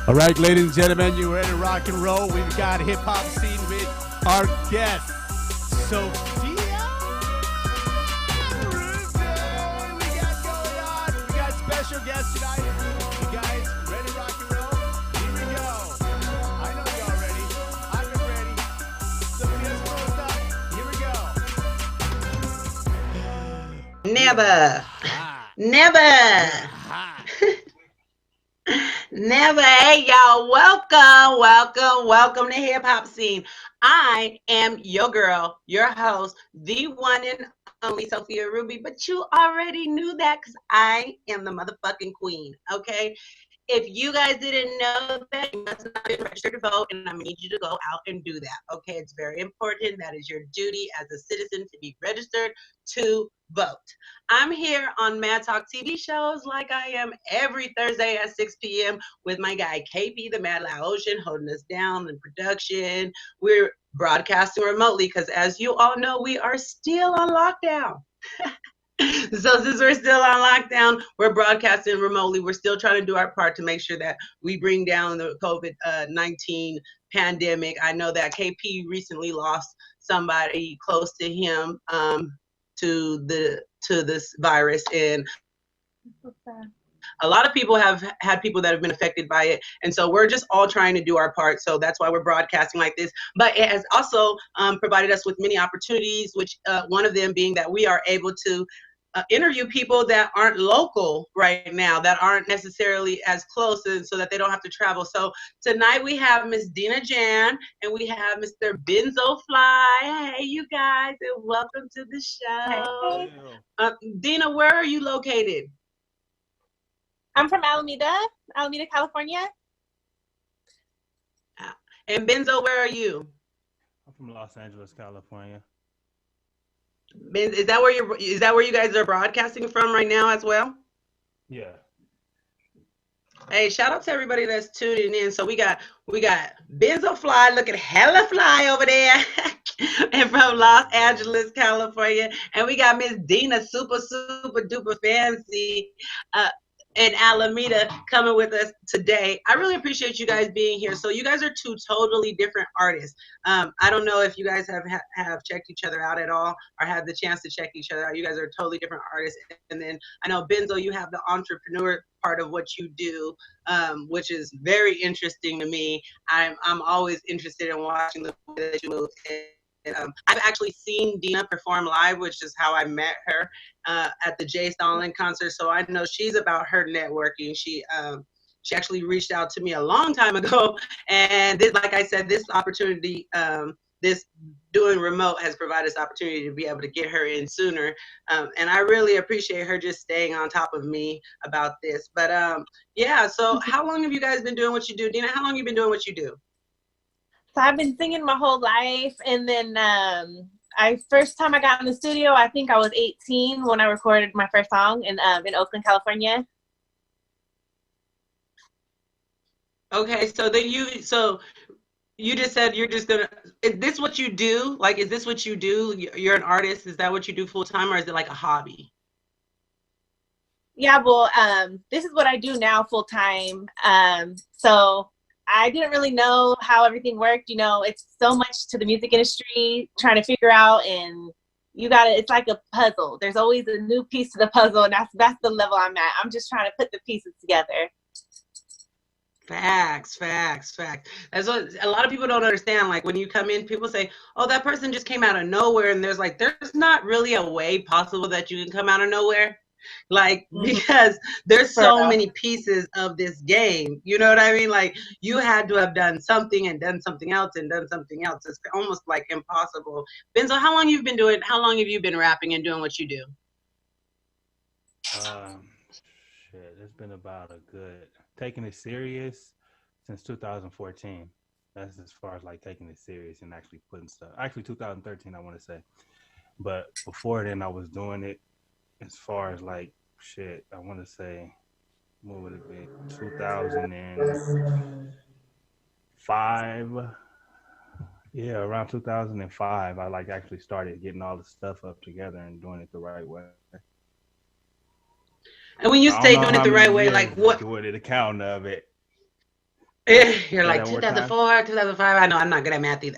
All right, ladies and gentlemen, you ready to rock and roll? We've got hip hop scene with our guest, Sophia. We got going on. We got special guests tonight. You guys ready to rock and roll? Here we go. I know y'all ready. I'm ready. Sophia's first up. Here we go. Never. Hot. Never. Hot. Never. Hey, y'all. Welcome to Hip Hop Scene. I am your girl, your host, the one and only Sophia Ruby. But you already knew that because I am the motherfucking queen. Okay. If you guys didn't know that, you must not be registered to vote, and I need you to go out and do that. Okay, it's very important. That is your duty as a citizen to be registered to vote. I'm here on Mad Talk TV shows like I am every Thursday at 6 p.m. with my guy KP, the Mad Loud Ocean, holding us down in production. We're broadcasting remotely because, as you all know, we are still on lockdown. So since we're still on lockdown, we're broadcasting remotely. We're still trying to do our part to make sure that we bring down the COVID-19 pandemic. I know that KP recently lost somebody close to him to this virus, and a lot of people have had people that have been affected by it, and so we're just all trying to do our part. So that's why we're broadcasting like this. But it has also provided us with many opportunities, which one of them being that we are able to interview people that aren't local right now, that aren't necessarily as close, and so that they don't have to travel. So tonight we have Miss Dina Jan and we have Mr. Benzo Fly. Hey, you guys, and welcome to the show. Hey. Dina, where are you located? I'm from Alameda, California. And Benzo, where are you? I'm from Los Angeles, California. Ben, is that where you guys are broadcasting from right now as well? Yeah. Hey, shout out to everybody that's tuning in. So we got Benzo Fly looking hella fly over there, and from Los Angeles, California, and we got Miss Dina, super duper fancy, uh, in Alameda, coming with us today. I really appreciate you guys being here. So you guys are two totally different artists. I don't know if you guys have checked each other out at all or had the chance to check each other out. You guys are totally different artists. And then I know Benzo, you have the entrepreneur part of what you do, which is very interesting to me. I'm always interested in watching the way that you move. I've actually seen Dina perform live, which is how I met her at the Jay Stalin concert. So I know she's about her networking. She actually reached out to me a long time ago, and this, like I said, this opportunity, this doing remote has provided us opportunity to be able to get her in sooner. And I really appreciate her just staying on top of me about this. But yeah, so how long have you guys been doing what you do? Dina, how long have you been doing what you do? So I've been singing my whole life, and then first time I got in the studio, I think I was 18 when I recorded my first song in Oakland, California. Okay, so you just said you're just gonna. Is this what you do? Like, is this what you do? You're an artist. Is that what you do full time, or is it like a hobby? Yeah, well, this is what I do now full time. So I didn't really know how everything worked. You know, it's so much to the music industry trying to figure out, and it's like a puzzle. There's always a new piece to the puzzle, and that's the level I'm at. I'm just trying to put the pieces together. Facts. That's what a lot of people don't understand. Like when you come in, people say, "Oh, that person just came out of nowhere," and there's not really a way possible that you can come out of nowhere. Like because there's so many pieces of this game. You know what I mean? Like you had to have done something and done something else and done something else. It's almost like impossible. Benzo, how long have you been rapping and doing what you do? Um, Shit, it's been about a good taking it serious since 2014. That's as far as like taking it serious and actually putting stuff. Actually, 2013, I want to say. But before then, I was doing it as far as like shit. I want to say, what would it be? 2005. Yeah, around 2005, I like actually started getting all the stuff up together and doing it the right way. And when you I don't say know doing it how the many right way, like years what? with the count of it. You're Say like that one more time. 2004, 2005. I know I'm not good at math either.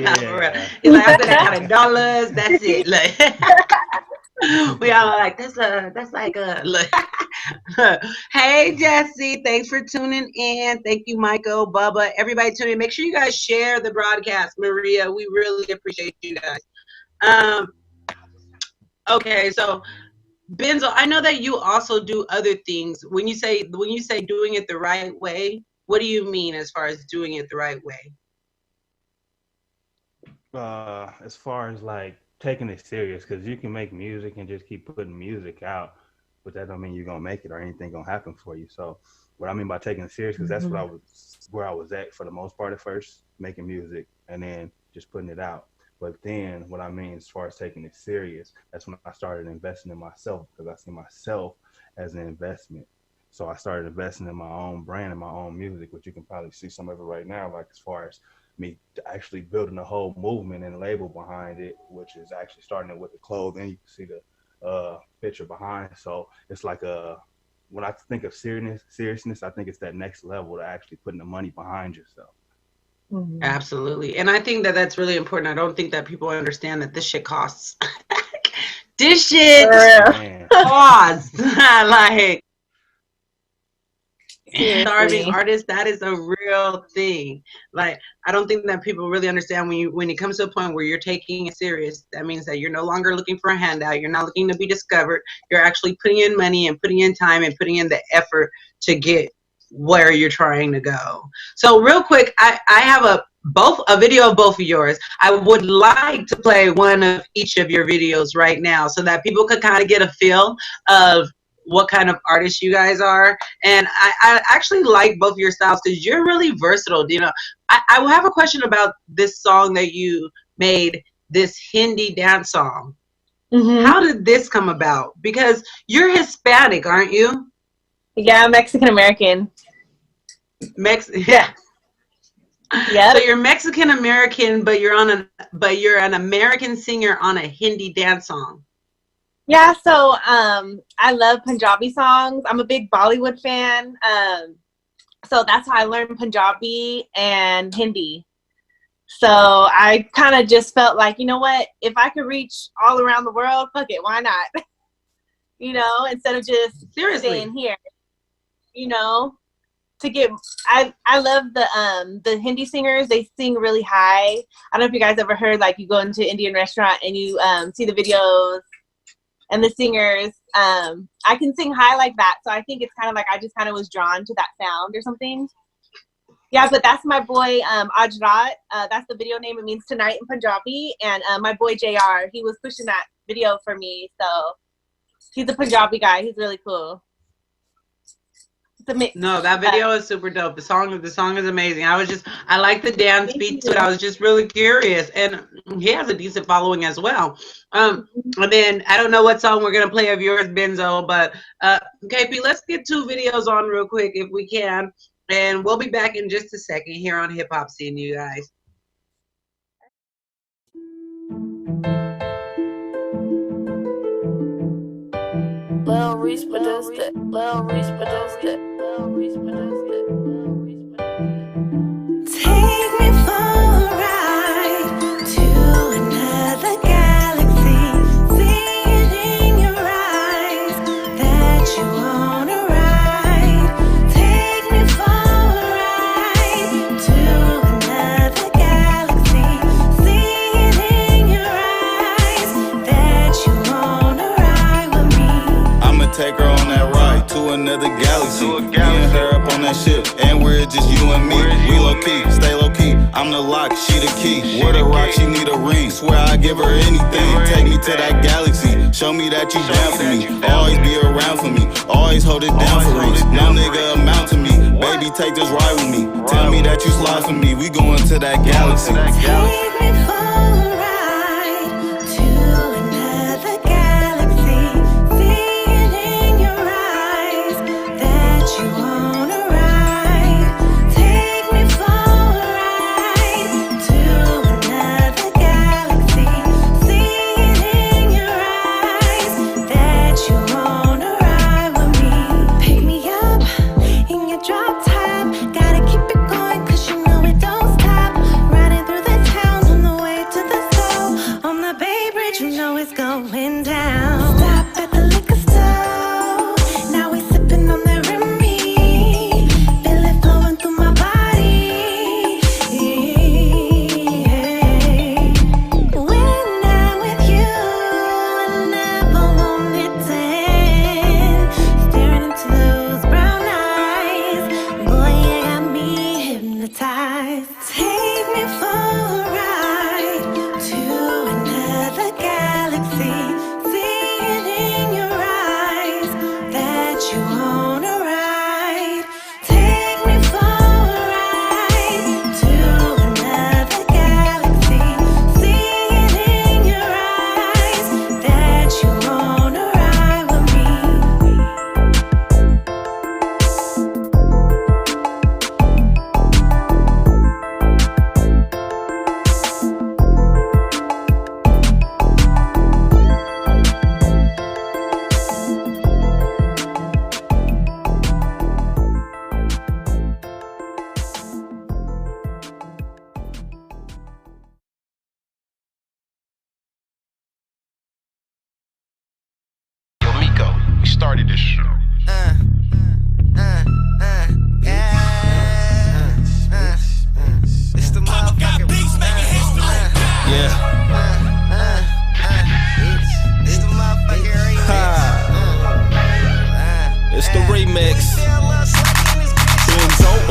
No, for real. Yeah. He's like, after that kind of dollars, that's it. Like, we all are like, that's like look. Hey Jesse, thanks for tuning in. Thank you, Michael, Bubba, everybody tuning in. Make sure you guys share the broadcast, Maria. We really appreciate you guys. Um, okay, so Benzo, I know that you also do other things. When you say doing it the right way, what do you mean as far as doing it the right way? As far as like taking it serious, because you can make music and just keep putting music out, but that don't mean you're gonna make it or anything gonna happen for you. So what I mean by taking it serious, because that's what I was where I was at for the most part at first, making music and then just putting it out. But then what I mean as far as taking it serious, that's when I started investing in myself because I see myself as an investment. So I started investing in my own brand and my own music, which you can probably see some of it right now, like as far as me actually building a whole movement and label behind it, which is actually starting it with the clothing. You can see the picture behind. So it's like when I think of seriousness, I think it's that next level to actually putting the money behind yourself. Absolutely. And I think that that's really important. I don't think that people understand that this shit costs. This shit Man, costs. Like, starving Seriously. artists, that is a real thing. Like, I don't think that people really understand when it comes to a point where you're taking it serious, that means that you're no longer looking for a handout, you're not looking to be discovered, you're actually putting in money and putting in time and putting in the effort to get where you're trying to go. So real quick, I have a video of both of yours. I would like to play one of each of your videos right now so that people could kind of get a feel of what kind of artists you guys are. And I actually like both your styles because you're really versatile. You know, I will have a question about this song that you made, this Hindi dance song. How did this come about? Because you're Hispanic, aren't you? Yeah, Mexican American. Yeah. Yep. So you're Mexican American, but you're an American singer on a Hindi dance song. Yeah, so I love Punjabi songs. I'm a big Bollywood fan. So that's how I learned Punjabi and Hindi. So I kind of just felt like, you know what, if I could reach all around the world, fuck it, why not? You know, instead of just staying here, you know, to get, I love the Hindi singers. They sing really high. I don't know if you guys ever heard, like, you go into an Indian restaurant and you see the videos and the singers. I can sing high like that. So I think it's kind of like I just kind of was drawn to that sound or something. Yeah, but that's my boy, Ajrat. That's the video name. It means tonight in Punjabi. And my boy, JR, he was pushing that video for me. So he's a Punjabi guy. He's really cool. No, that video is super dope. The song is amazing. I like the dance beat to it. I was just really curious, and he has a decent following as well. And then I don't know what song we're gonna play of yours, Benzo, but KP, let's get 2 videos on real quick if we can, and we'll be back in just a second here on Hip Hop Scene, you guys. Lil Reese produced it. Lil Reese produced it. Lil Reese produced it. Lil Reese produced it. Take me for a ride to another galaxy. See it in your eyes that you wanna ride. Take me for a ride to another galaxy. See it in your eyes that you wanna ride with me. I'ma take her on that ride to another galaxy. Me and her up on that ship, and we're just you and me. We low key, stay low key. I'm the lock, she the key. Where the rock, she need a ring. Swear I give her anything. Take me to that galaxy. Show me that you down for me. Always be around for me. Always hold it down for me. No nigga amount to me. Baby, take this ride with me. Tell me that you slide for me. We going to that galaxy. Take me for a ride to another galaxy. See it in your eyes that you wanna ride. Take me for a ride to another galaxy. See it in your eyes that you wanna ride with me. Pick me up in your drop top. Gotta keep it it's going down. Stop at the liquor store. Now we sipping on that Remy. Feel it flowing through my body. When I'm with you, I never want it to end. Staring into those brown eyes, boy, you got me hypnotized. Take me for a ride to another galaxy. See it in your eyes that you wanna ride. Take me for a ride to another galaxy. See it in your eyes that you wanna ride with me. Yo, Miko, we started this shit. It's the motherfucking yeah. It's the motherfucking remix. It's the remix.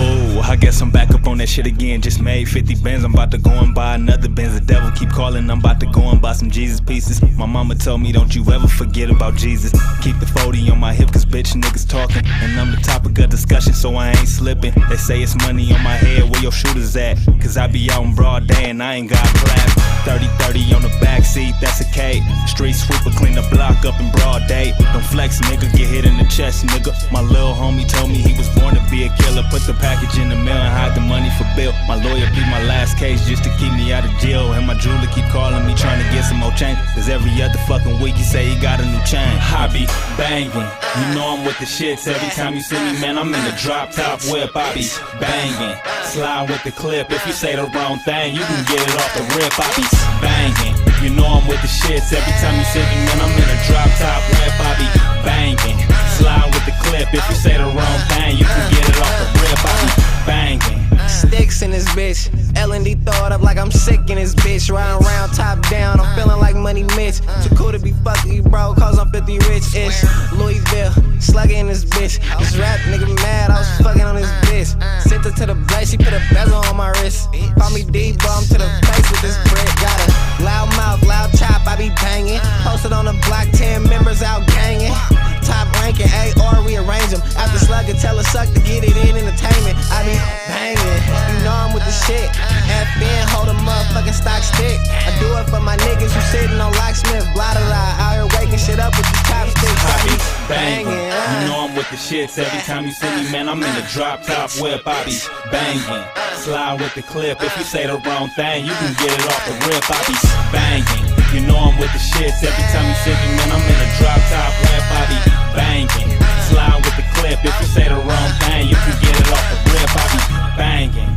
Oh, I guess I'm back up on that shit again. Just made 50 bands, I'm about to go and buy another Benz. The devil keep calling, I'm about to go and buy some Jesus pieces. My mama told me don't you ever forget about Jesus. Keep the 40 on my hip cause bitch niggas talking. And I'm the topic of discussion so I ain't slipping. They say it's money on my head, where your shooters at? Cause I be out in broad day and I ain't got clap. 30-30 on the backseat, that's a K. Street sweeper clean the block up in broad day. Don't flex nigga, get hit in the chest nigga. My little homie told me he was born to be a killer. Put the package in the mail and hide the money for bill. My lawyer beat my last case just to keep me out of jail. And my jeweler keep calling me trying to get some more change. Cause every other fucking week he say he got a new chain. I be banging, you know I'm with the shits. Every time you see me, man, I'm in the drop top whip. I be banging, slide with the clip. If you say the wrong thing, you can get it off the rip. I be banging, you know I'm with the shits. Every time you see me, man, I'm in a drop top whip. I be banging, slide with the clip. If you say the wrong thing, you can get it off the rip. I be banging. Sticks in this bitch. L&D throw it up like I'm sick in this bitch. Riding around top down, I'm feeling like Money Mitch. Too cool to be fucking you, bro, cause I'm 50 rich-ish. Louisville, slugging in this bitch. This rap nigga mad, I was fucking on this bitch. Sent her to the blade, she put a bezel on my wrist. Call me D-bomb to the face with this brick. Got a loud mouth, loud chop, I be banging. Posted on the block, 10 members out ganging. Top ranking, A or rearrange them. After slugging, tell her suck to get it in entertainment. I be banging, you know I'm with the shit. FN, hold a motherfucking stock stick. I do it for my niggas who sitting on locksmith. Blah blah blah, out here waking shit up with these top sticks. I be banging, you know I'm with the shits. Every time you see me, man, I'm in the drop top whip. I be banging, slide with the clip. If you say the wrong thing, you can get it off the rip. I be banging, you know I'm with the shits. Every time you see me, man, I'm in a drop top whip. I be banging, slide with the clip. If you say the wrong thing, you can get it off the rip. I be banging.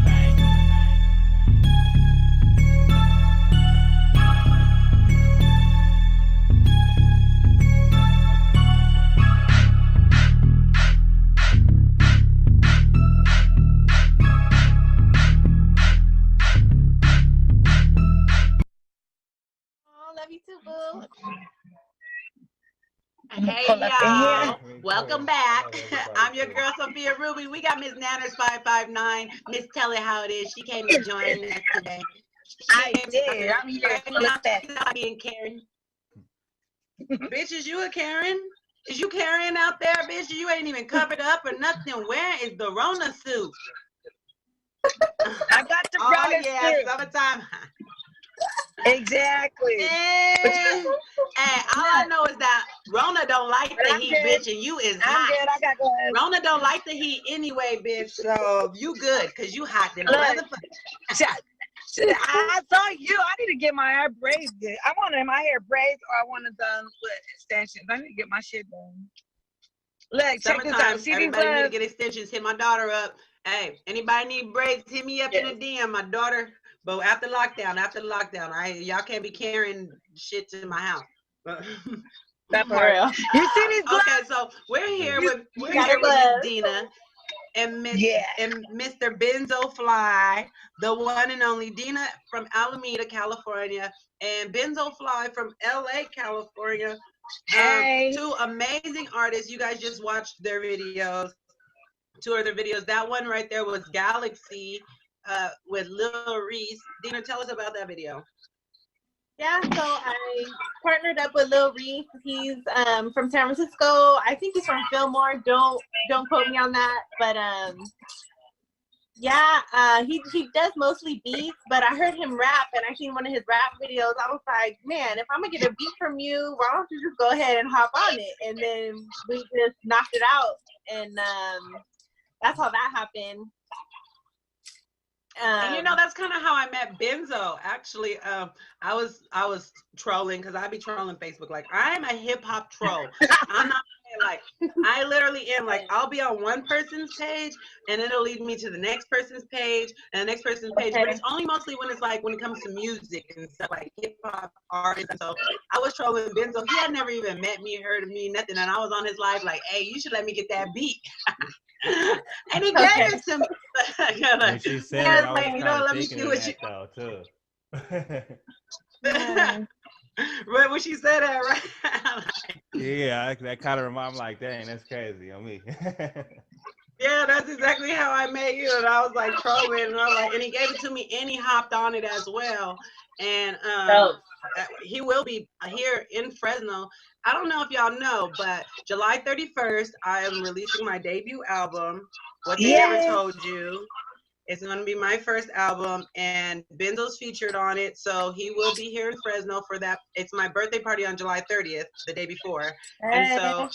Oh, love you too, boo. Hey Pull up in y'all, here. welcome back. I'm your girl Sophia Ruby. We got Miss Nanners 559. Miss Tell It How It Is. She came to join us today. I did. I'm here. Right now, What's that? she's not being Karen. Bitch, is you a Karen? Is you Karen out there, bitch? You ain't even covered up or nothing. Where is the Rona suit? I got the Oh brother yeah, suit. summertime. Exactly. Hey, all I know is that Rona don't like But the I'm heat, good. bitch, and you is I'm hot. good. I got gloves. Rona don't like the heat anyway, bitch. So you good, cause you hot than a Look. motherfucker. I saw you. I need to get my hair braided. I wanted my hair braids or I want it done with extensions. I need to get my shit done. Look, check this Summertime, out. See these everybody need to gloves? get extensions. Hit my daughter up. Hey, anybody need braids? Hit me up in the DM. My daughter. But after lockdown, y'all can't be carrying shit to my house. That For part. real. You see these gloves? Okay, so we're here with got Miss gloves. Dina and Yeah. Mr. Benzo Fly, the one and only Dina from Alameda, California, and Benzo Fly from LA, California. Hey. Two amazing artists. You guys just watched their videos. Two of their videos. That one right there was Galaxy with Lil Reese. Dina, tell us about that video. Yeah, so I partnered up with Lil Reese. He's from San Francisco. I think he's from Fillmore. Don't quote me on that, but yeah, he does mostly beats. But I heard him rap, and I seen one of his rap videos. I was like, man, if I'm gonna get a beat from you, why don't you just go ahead and hop on it? And then we just knocked it out, and that's how that happened. And you know, that's kind of how I met Benzo. Actually, I was trolling because I be trolling Facebook. Like, I'm a hip hop troll. I'm not like, I literally am. Like, I'll be on one person's page and it'll lead me to the next person's page and the next person's page. But it's only mostly when it's like when it comes to music and stuff, like hip hop artists. And so I was trolling Benzo. He had never even met me, heard of me, nothing. And I was on his live like, hey, you should let me get that beat. And he gave it to me. When she said it, I was like, kind you know, of let me thinking see of what that you. though too. Right when she said that, right? Yeah, that kind of remind me like, dang, that's crazy on me. Yeah, that's exactly how I met you. And I was like trolling, and I was like, and he gave it to me, and he hopped on it as well. And he will be here in Fresno. I don't know if y'all know, but July 31st, I am releasing my debut album, What They Never Told You. It's going to be my first album, and Benzo's featured on it. So he will be here in Fresno for that. It's my birthday party on July 30th, the day before. And so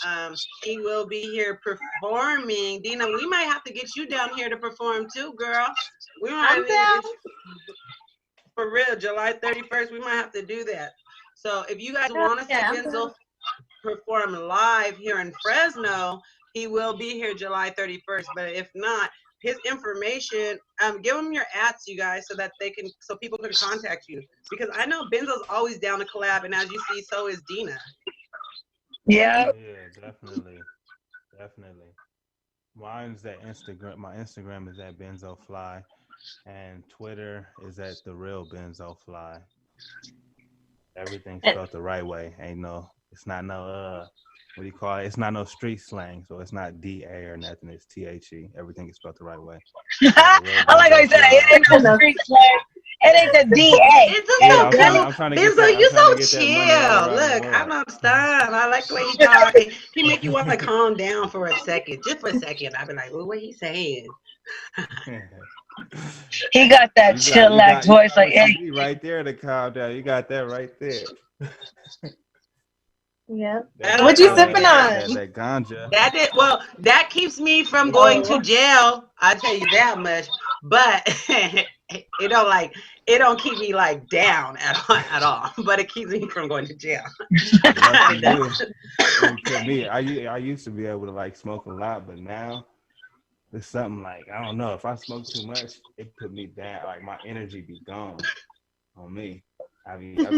he will be here performing. Dina, we might have to get you down here to perform too, girl. We might get you, for real, July 31st. We might have to do that. So if you guys want to see Benzo perform live here in Fresno, he will be here July 31st. But if not, his information, give him your ats, you guys, so people can contact you, because I know Benzo's always down to collab, and as you see, so is Dina. Yeah. Yeah, definitely. Mine's at Instagram. My Instagram is at Benzo Fly, and Twitter is at The Real Benzo Fly. Everything's spelled the right way. It's not no what do you call it? It's not no street slang, so it's not DA or nothing. It's THE. Everything is spelled the right way. I like how you said it ain't no street slang. It ain't the DA. I'm trying to get Benzo, you so chill. Look, I'm not stunned. I like the way he talking. He make you want to calm down for a second, just for a second. I've been like, well, what he saying? He got that chillax voice, like, hey. Right there to calm down. You got that right there. Yeah. What you sipping on? That ganja. That keeps me from going to jail. I tell you that much. But it don't keep me like down at all. But it keeps me from going to jail. To me, I used to be able to like smoke a lot, but now it's something like, I don't know, if I smoke too much, it put me down. Like my energy be gone on me. I be down.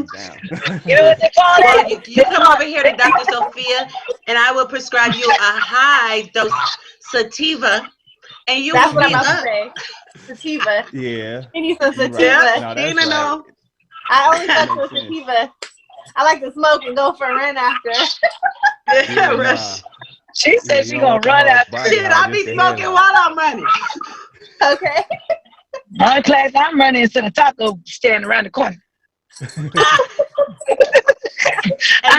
You know what they call it? You come over here to Dr. Sophia, and I will prescribe you a high dose sativa, and you That's will what be I'm about up. to say. Sativa. Yeah. You need some sativa. Yeah, Dina, no. I only fuck with sativa. I like to smoke and go for a run after. She said she gonna run after. Shit, I be smoking while I'm running. Okay. My class, I'm running to the taco stand around the corner. And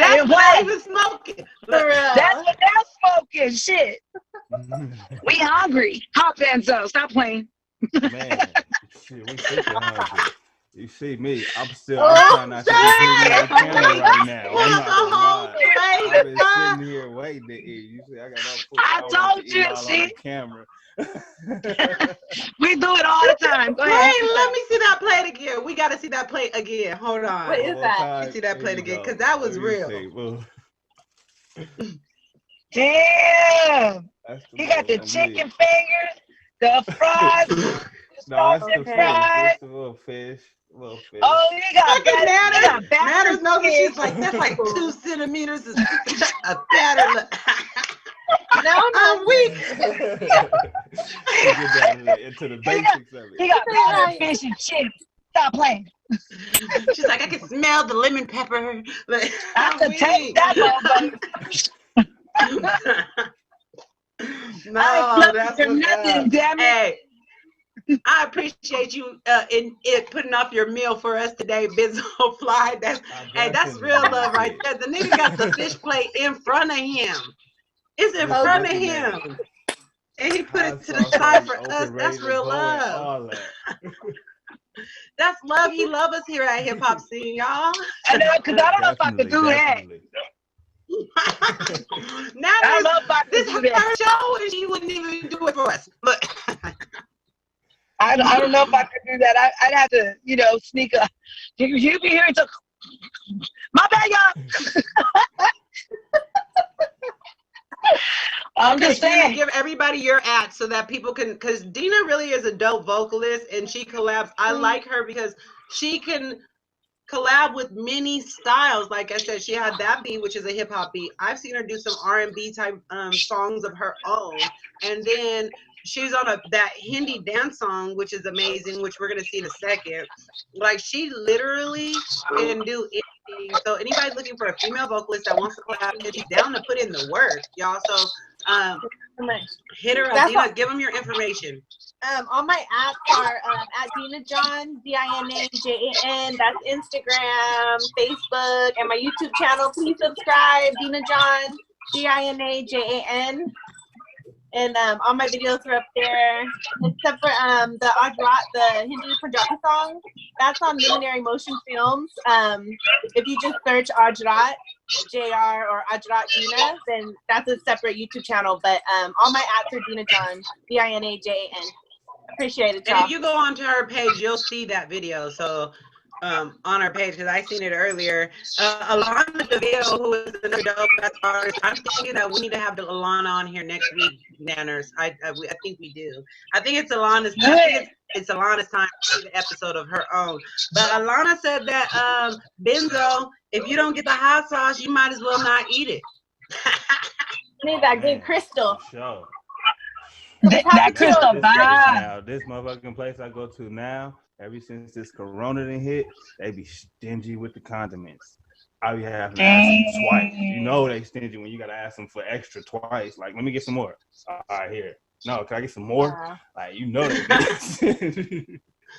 that's not even smoking. That's what they're smoking. Shit. We hungry. Hot Benzo, stop playing. Man, shit, we super hungry. You see me, I'm trying not to be on camera right now. I've been sitting here waiting to eat. You see, I got my food. I told you, see. On camera. We do it all the time. Go ahead. Hey, let me see that plate again. We got to see that plate again. Hold on. What is that? Let me see that plate again, because that was real. Damn. He got the chicken fingers, the fries, no, that's the fish. That's the little fish. Little fish. Oh, you got Look at better. You got better. Matters knows that she's like, that's like 2 centimeters of a batter. Look. No, I'm weak. Get down into the basics of He it. got better Right. fish and chips. Stop playing. She's like, I can smell the lemon pepper. Like, I can taste that motherfucker. No, I ain't that's for what's nothing, up. damn it. Hey, I appreciate you in it putting off your meal for us today, Bizzo Fly. That's that's real love right there. The nigga got the fish plate in front of him. It's in front of him. And he put it to the side for us. That's real love. All that. That's love. He love us here at Hip Hop Scene, y'all. I know, because I don't know if I could do that. Now I don't know if I this could is do that. her show, and she wouldn't even do it for us. Look. I don't know if I could do that. I'd have to, sneak up. You be here until my bad, y'all. I'm just saying. Give everybody your ad so that people can, because Dina really is a dope vocalist and she collabs. I like her because she can collab with many styles. Like I said, she had that beat, which is a hip hop beat. I've seen her do some R&B type songs of her own, and then she's on that Hindi dance song, which is amazing, which we're gonna see in a second. Like she literally can do anything. So anybody looking for a female vocalist that wants to collab, and she's down to put in the work, y'all. So hit her up, Dina. Give them your information. All my apps are at Dina John, DinaJan. That's Instagram, Facebook, and my YouTube channel. Please subscribe, Dina John, DinaJan. And all my videos are up there, except for the Ajrat, the Hindi Punjabi song. That's on Luminary Motion Films. If you just search Ajrat, JR, or Ajrat Dina, then that's a separate YouTube channel. But all my apps are Dina John, DinaJan. Appreciate it, y'all. And if you go onto her page, you'll see that video. So on her page, because I seen it earlier. Alana DeVille, who is another dope artist, I'm thinking that we need to have Alana on here next week, Nanners. I think we do. I think it's Alana's. It's Alana's time to do the episode of her own. But Alana said that Benzo, if you don't get the hot sauce, you might as well not eat it. Need that good crystal. Sure. That crystal vibe. Now, this motherfucking place I go to now, ever since this corona done hit, they be stingy with the condiments. I be having to ask them twice. You know they stingy when you gotta ask them for extra twice. Like, let me get some more. All right, here. No, can I get some more? Like, you know they Do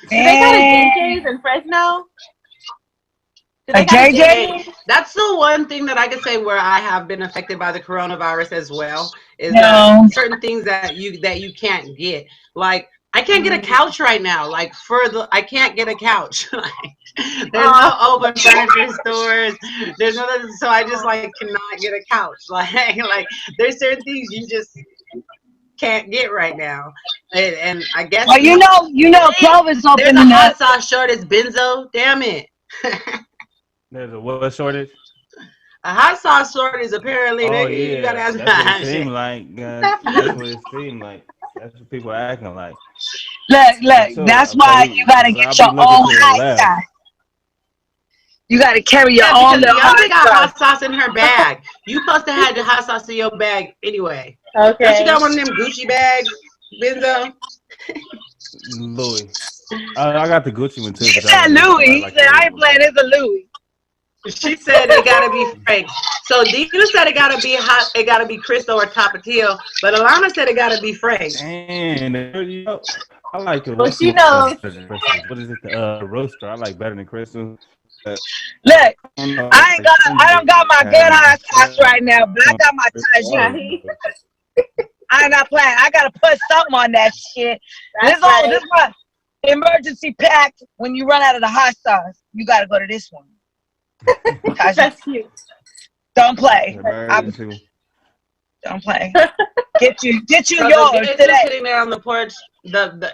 they got a JJ's in Fresno? A JJ? That's the one thing that I could say where I have been affected by the coronavirus as well. Is certain things that you can't get. Like I can't get a couch right now. Like I can't get a couch. Like there's no open furniture stores. There's no, so I just cannot get a couch. Like there's certain things you just can't get right now. And I guess well, you know, Clovis opening there's a hot up. sauce shortage, Benzo. Damn it. There's a what shortage? A hot sauce shortage apparently. You gotta ask that's what it seemed like. That's what it seemed like. That's what people are acting like. Look. That's why you gotta get your own hot sauce. You gotta carry your own little hot sauce. got hot sauce in her bag. You supposed to have the hot sauce in your bag anyway. Okay. Don't you got one of them Gucci bags, Benzo? Louis. I got the Gucci one too. He said Louis. He said I ain't playing. It's a Louis. She said it gotta be Frank. So Dina said it gotta be hot. It gotta be Crystal or Tapatio. But Alana said it gotta be Frank. And I like it. Well, she knows. What is it? The roaster. I like better than Crystal. Look, I don't got my good hot sauce right now, but I got my Tajin. I'm not playing. I gotta put something on that shit. This is my emergency pack. When you run out of the hot sauce, you gotta go to this one. That's cute. Don't play. Don't play. Get you so yours today. Sitting there on the porch.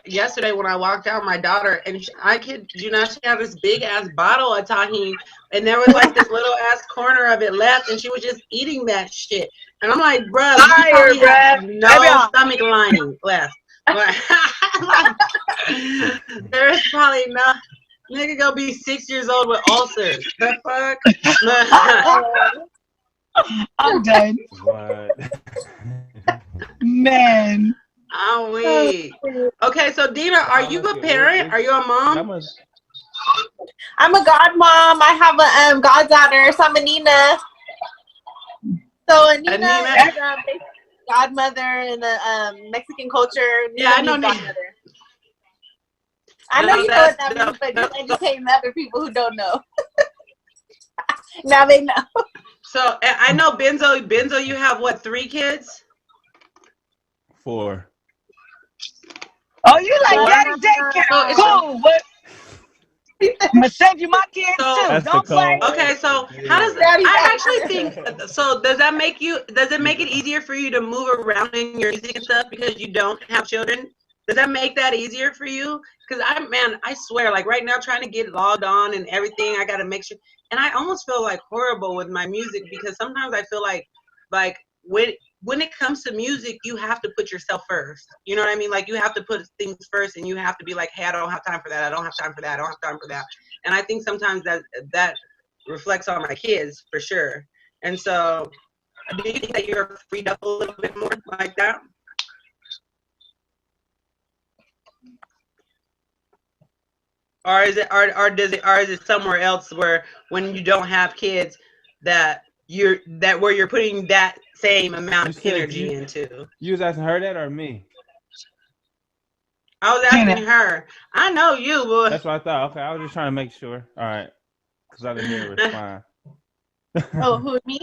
Yesterday when I walked out, my daughter and I kid you not, she had this big ass bottle of tahini, and there was like this little ass corner of it left, and she was just eating that shit. And I'm like, bruh, you have no stomach lining left. There's probably Nigga gonna be 6 years old with ulcers. The fuck? I'm done. What? Man. I'm weak. Okay, so Dina, are you a parent? Are you a mom? I'm a godmom. I have a goddaughter, so I'm a Nina. So a Nina is basically godmother in the Mexican culture. Nina I know means Nina. godmother. I know you know what that means, but just educating other people who don't know. Now they know. So I know Benzo. Benzo, you have what? 3 kids? 4. Oh, you like daddy daycare? Cool. What? I'm gonna send you my kids too. Don't play. Okay, so how does I actually think? So does that make you? Does it make it easier for you to move around in your music and stuff because you don't have children? Does that make that easier for you? Because I swear, like right now, trying to get logged on and everything, I got to make sure. And I almost feel like horrible with my music because sometimes I feel like when it comes to music, you have to put yourself first. You know what I mean? Like you have to put things first, and you have to be like, hey, I don't have time for that. I don't have time for that. I don't have time for that. And I think sometimes that reflects on my kids for sure. And so, do you think that you're freed up a little bit more like that? Or is it somewhere else where when you don't have kids that where you're putting that same amount of energy into? You was asking her that or me? I was asking her. I know you, boy. That's what I thought. Okay, I was just trying to make sure. All right, because I didn't hear her respond. Oh, who, me?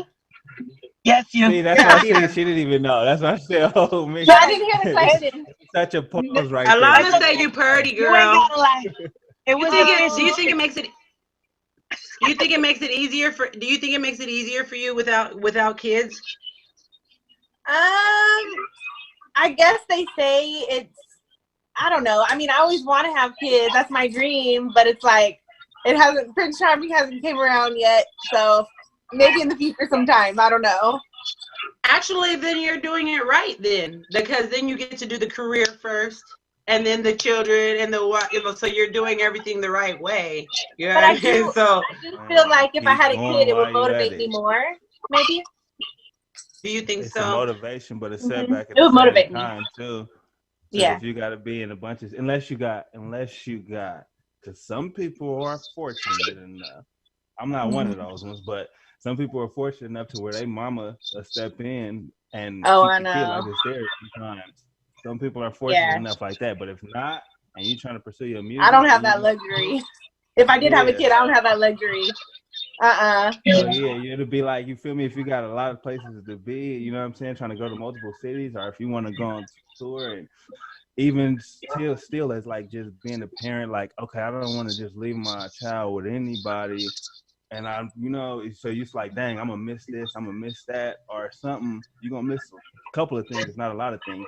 Yes, you. See, that's why she didn't even know. That's why I said, "Oh, me." Yeah, I didn't hear the question. Such a pause right Alana there. said you purdy, girl. You ain't gotta lie. It was do you think it makes it? Do you think it makes it easier for? Do you think it makes it easier for you without kids? I guess they say it's. I don't know. I mean, I always want to have kids. That's my dream, but it's like it hasn't. Prince Charming hasn't came around yet, so maybe in the future sometime. I don't know. Actually, then you're doing it right then, because then you get to do the career first, and then the children and so you're doing everything the right way. Yeah, but I do feel like if I had a kid, it would while you motivate at me it. more. Maybe. Do you think It's so? a motivation, but a setback at It would the motivate same me. time too. Yeah. If you got to be in a bunch of, unless you got, because some people are fortunate enough. I'm not one of those ones, but some people are fortunate enough to where they mama will step in and keep the kid like it's theirs sometimes. Some people are fortunate enough like that, but if not, and you trying to pursue your music, I don't have that luxury. If I did have a kid, I don't have that luxury. So yeah, it'll be like, you feel me, if you got a lot of places to be, you know what I'm saying, trying to go to multiple cities, or if you want to go on tour, and even still as like just being a parent, like, okay, I don't want to just leave my child with anybody, and I'm, so you're like, dang, I'm gonna miss this, I'm gonna miss that, or something. You're gonna miss a couple of things, not a lot of things,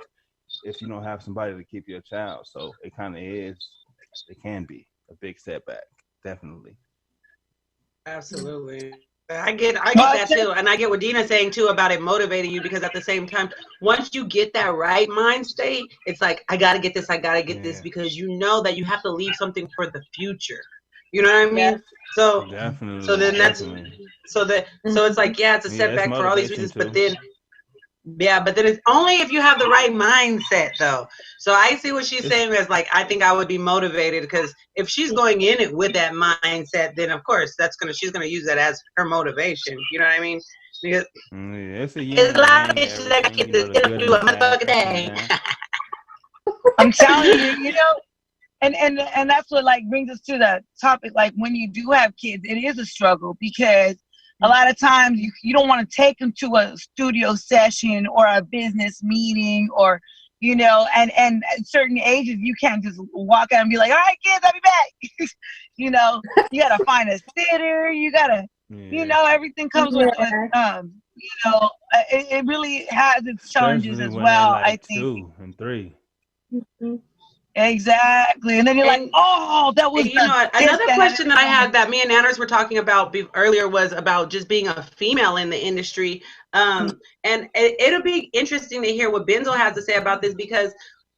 if you don't have somebody to keep your child. So it kind of it can be a big setback, definitely. Absolutely. I get that too. And I get what Dina's saying too about it motivating you, because at the same time, once you get that right mind state, it's like, I got to get this, because you know that you have to leave something for the future. You know what I mean? So definitely. So then so it's like, yeah, it's a setback for all these reasons, but then it's only if you have the right mindset though. So I see what she's saying as like, I think I would be motivated, because if she's going in it with that mindset, then of course she's gonna use that as her motivation. You know what I mean? Because it's a lot of bitches that get this do a motherfucking thing. I'm telling you, and that's what like brings us to the topic. Like when you do have kids, it is a struggle, because a lot of times you don't want to take them to a studio session or a business meeting, or and at certain ages you can't just walk out and be like, all right kids, I'll be back. You gotta find a sitter, you gotta everything comes with it really has its challenges. Especially as when well, like I think 2 and 3. Exactly. And then you're like, oh, that was another question that I had that me and Anders were talking about earlier was about just being a female in the industry. And it'll be interesting to hear what Benzo has to say about this, because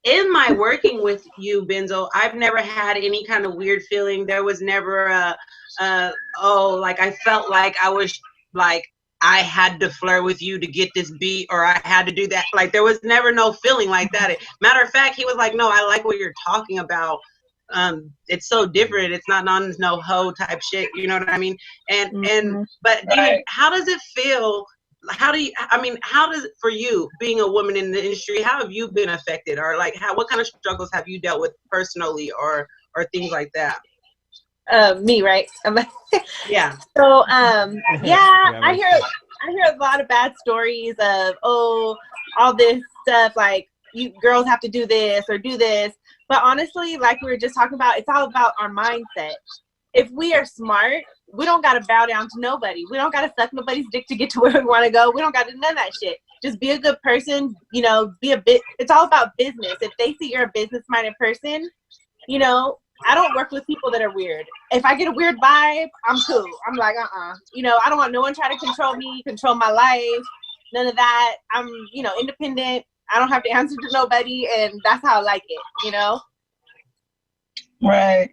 in my working with you, Benzo, I've never had any kind of weird feeling. There was never oh, like I felt like I was like I had to flirt with you to get this beat, or I had to do that. Like there was never no feeling like that. Matter of fact, he was like, "No, I like what you're talking about. It's so different. It's not on no hoe type shit. You know what I mean?" And Mm-hmm. but Right. how does it feel? How do you, I mean, how does it for you being a woman in the industry, how have you been affected, or like what kind of struggles have you dealt with personally, or things like that? Me, right? Yeah. So, yeah, Yeah, makes sense. I hear a lot of bad stories of, oh, all this stuff, like you girls have to do this or do this. But honestly, like we were just talking about, it's all about our mindset. If we are smart, we don't gotta bow down to nobody. We don't gotta suck nobody's dick to get to where we want to go. We don't gotta do none of that shit. Just be a good person, you know, be a bit, it's all about business. If they see you're a business minded person, you know, I don't work with people that are weird. If I get a weird vibe, I'm cool. I'm like, you know, I don't want no one trying to control me, control my life, none of that. I'm, you know, independent. I don't have to answer to nobody, and that's how I like it, you know? Right.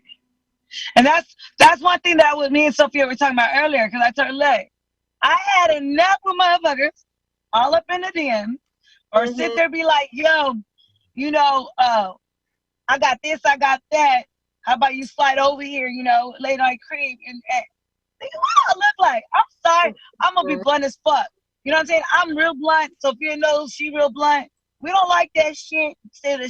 And that's one thing that me and Sophia were talking about earlier, because I told her, look, I had enough with motherfuckers all up in the DM, or sit Mm-hmm. there be like, yo, you know, I got this, I got that. How about you slide over here, you know, lay night cream and nigga, what I look like? I'm sorry. I'm gonna be blunt as fuck. You know what I'm saying? I'm real blunt. Sophia knows she real blunt. We don't like that shit. Get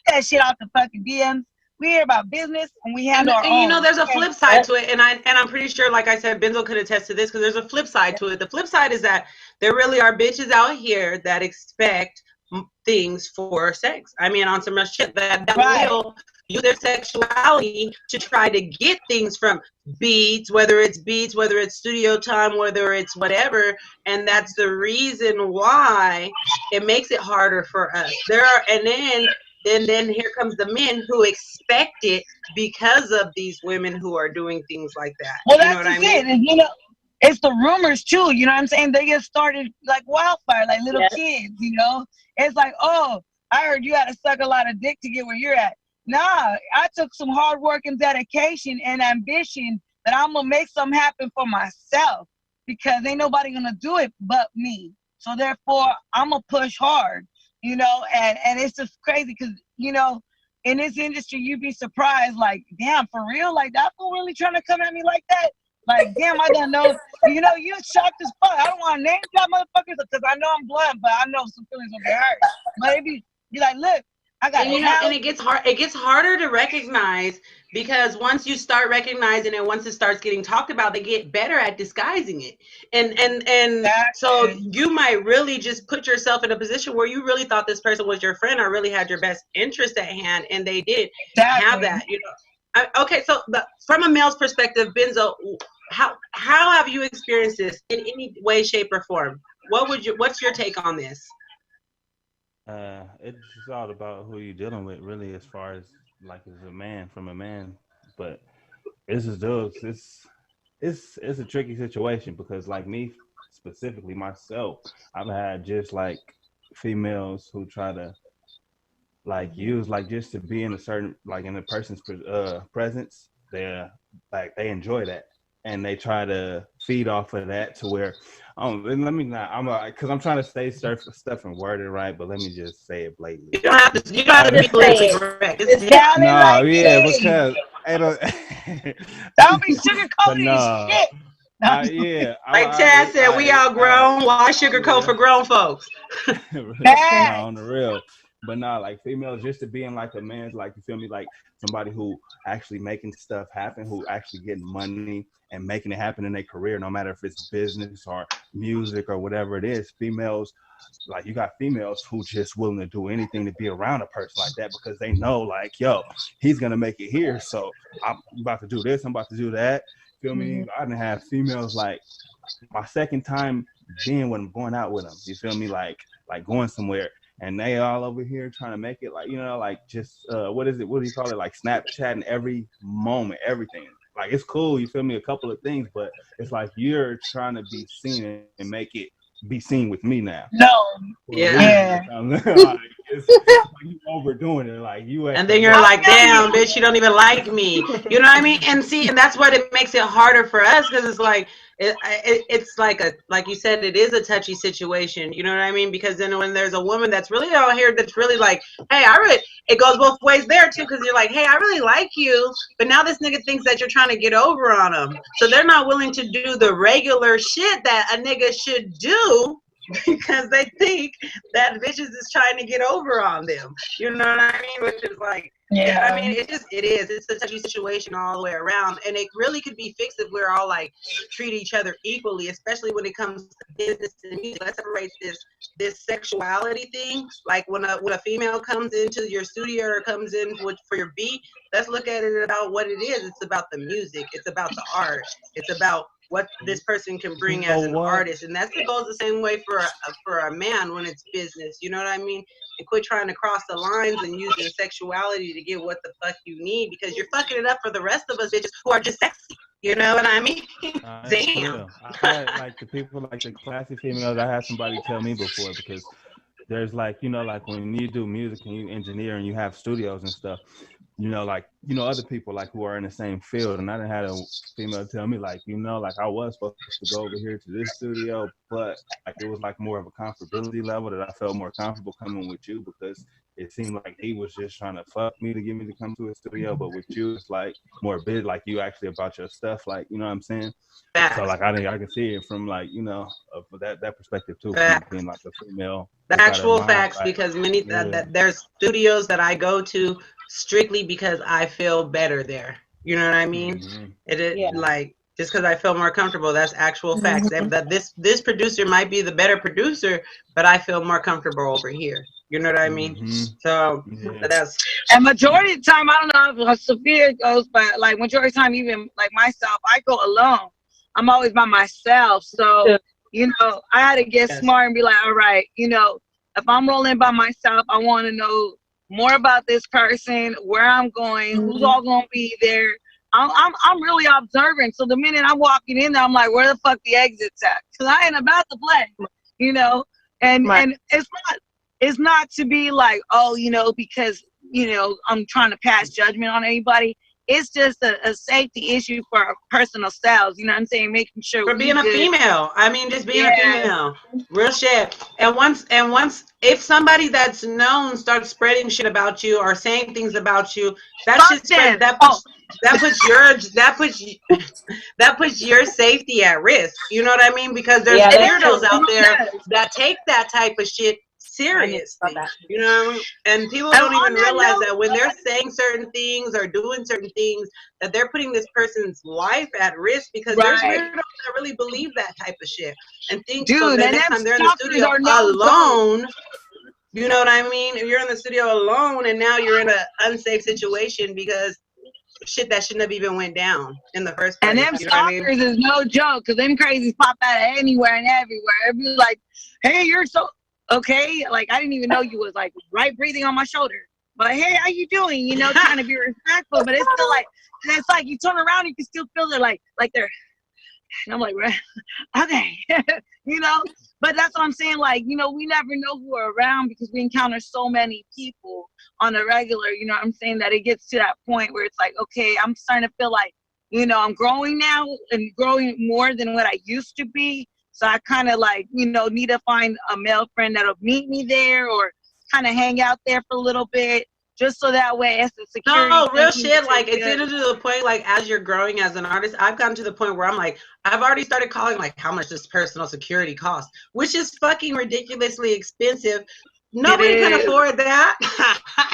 that shit off the fucking DMs. We hear about business and we handle our And you know, own. there's a Okay? flip side to it, and I'm pretty sure, like I said, Benzo could attest to this because there's a flip side to it. The flip side is that there really are bitches out here that expect things for sex. I mean, on some real shit that Right. will use their sexuality to try to get things from beats, whether it's studio time, whether it's whatever, and that's the reason why it makes it harder for us. There are, and then here comes the men who expect it because of these women who are doing things like that. Well, You know that's what I just mean? it. And, you know, it's the rumors too. You know what I'm saying? They get started like wildfire, like little Yeah. kids. You know, it's like, oh, I heard you had to suck a lot of dick to get where you're at. Nah, I took some hard work and dedication and ambition that I'm gonna make something happen for myself, because ain't nobody gonna do it but me. So therefore, I'm gonna push hard. You know, and it's just crazy because, you know, in this industry, you'd be surprised, like, damn, for real, like that fool really trying to come at me like that. Like, damn, I don't know. You know, you shocked as fuck. I don't want to name drop motherfuckers because I know I'm blunt, but I know some feelings will get hurt. But it be like, look, I got And a you know, and house. it gets hard. It gets harder to recognize because once you start recognizing it, once it starts getting talked about, they get better at disguising it. And so Exactly. you might really just put yourself in a position where you really thought this person was your friend or really had your best interest at hand, and they didn't have Exactly. that. You know. Okay, so from a male's perspective, Benzo, how have you experienced this in any way, shape, or form? What's your take on this? It's just all about who you're dealing with, really, as far as like as a man from a man. But it's just dudes. It's a tricky situation because, like me specifically myself, I've had just like females who try to like use like just to be in a certain like in a person's presence. They enjoy that and they try to feed off of that to where and let me not because I'm trying to stay stuff and worded right, but let me just say it blatantly. You don't have to. You don't have to be Just politically say it. correct. It It's sounded No, like yeah, me. because I don't. Don't be But sugarcoating no, shit. No, yeah, like Taz said, we all grown. Why sugarcoat yeah. for grown folks? No, bad. on the real. But not like females just to being like a man's like you feel me like somebody who actually making stuff happen, who actually getting money and making it happen in their career, no matter if it's business or music or whatever it is. Females like you got females who just willing to do anything to be around a person like that because they know like yo he's gonna make it here, so I'm about to do this, I'm about to do that. Feel Mhm. me? I didn't have females like my second time being when I'm going out with them. You feel me? Like going somewhere and they all over here trying to make it like like just what is it? What do you call it? Like Snapchatting every moment, everything. Like it's cool. You feel me? A couple of things, but it's like you're trying to be seen and make it be seen with me now. No. For a Yeah. reason. Yeah. Like, it's like you overdoing it. Like you at And the then you're limit. like, damn, bitch, you don't even like me. You know what I mean? And see, and that's what it makes it harder for us because it's like, it's like you said, it is a touchy situation. You know what I mean? Because then when there's a woman that's really out here that's really like, hey, it goes both ways there too. Because you're like, hey, I really like you, but now this nigga thinks that you're trying to get over on him. So they're not willing to do the regular shit that a nigga should do because they think that bitches is trying to get over on them. You know what I mean? Which is like, I mean, it's a touchy situation all the way around. And it really could be fixed if we're all like treat each other equally, especially when it comes to business and music. Let's separate this sexuality thing. Like when a female comes into your studio or comes in for your beat, let's look at it about what it is. It's about the music. It's about the art. It's about what this person can bring as an artist, and that goes the same way for a man when it's business. You know what I mean? And quit trying to cross the lines and using sexuality to get what the fuck you need because you're fucking it up for the rest of us bitches who are just sexy. You know what I mean? Damn. I had like the people like the classy females. I had somebody tell me before because there's like like when you do music and you engineer and you have studios and stuff. Like, other people like who are in the same field. And I done had a female tell me like, like I was supposed to go over here to this studio, but like it was like more of a comfortability level that I felt more comfortable coming with you because it seemed like he was just trying to fuck me to get me to come to his studio. But with you, it's like more big, like you actually about your stuff. Like, you know what I'm saying? So like I can see it from like, that perspective too, from being like a female. The actual facts, like, because there's studios that I go to strictly because I feel better there. You know what I mean? Mm-hmm. It is like just because I feel more comfortable. That's actual facts. That this producer might be the better producer, but I feel more comfortable over here. You know what I mean? Mm-hmm. So that's. And majority of the time, I don't know if Sophia goes, but like majority of the time, even like myself, I go alone. I'm always by myself. So, I had to get smart and be like, all right, if I'm rolling by myself, I want to know more about this person, where I'm going, who's all going to be there. I'm really observant. So the minute I'm walking in there, I'm like, where the fuck the exit's at? Because I ain't about to play, and it's not to be like, oh, because, I'm trying to pass judgment on anybody. It's just a safety issue for our personal selves. You know what I'm saying? Making sure for being a female. I mean, just being a female. Real shit. And once, if somebody that's known starts spreading shit about you or saying things about you, that shit spreads. That puts your safety at risk. You know what I mean? Because there's weirdos out there that take that type of shit seriously, you know what I mean? And people don't even realize that when they're saying certain things or doing certain things, that they're putting this person's life at risk because there's weirdos that really believe that type of shit and think so the next time they're in the studio alone. You know what I mean? If you're in the studio alone and now you're in an unsafe situation because shit that shouldn't have even went down in the first place. And them stalkers is no joke because them crazies pop out of anywhere and everywhere. It'd be like, hey, you're so okay, like I didn't even know you was like right breathing on my shoulder. But hey, how you doing? Trying to be respectful, but it's still like, it's like you turn around, you can still feel they're like they're, and I'm like, okay, But that's what I'm saying. Like, we never know who are around because we encounter so many people on a regular. You know what I'm saying? That it gets to that point where it's like, okay, I'm starting to feel like, I'm growing now and growing more than what I used to be. So I kind of like, need to find a male friend that'll meet me there or kind of hang out there for a little bit, just so that way it's a security. No, real shit. Like it's getting to the point, like as you're growing as an artist, I've gotten to the point where I'm like, I've already started calling like how much does personal security cost, which is fucking ridiculously expensive. Nobody can afford that.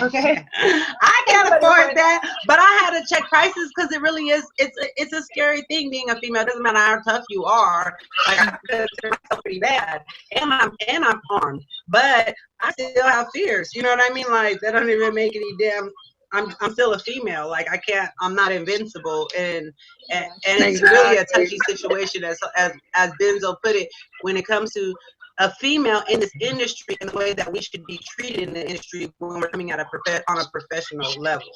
Okay. I can't afford that, but I had to check prices because it really is. It's a scary thing being a female. It doesn't matter how tough you are. Like I consider myself pretty bad, and I'm armed, but I still have fears. You know what I mean? Like that don't even make any damn. I'm still a female. Like I can't. I'm not invincible, and it's really a touchy situation as Benzo put it when it comes to a female in this industry and the way that we should be treated in the industry when we're coming at on a professional level.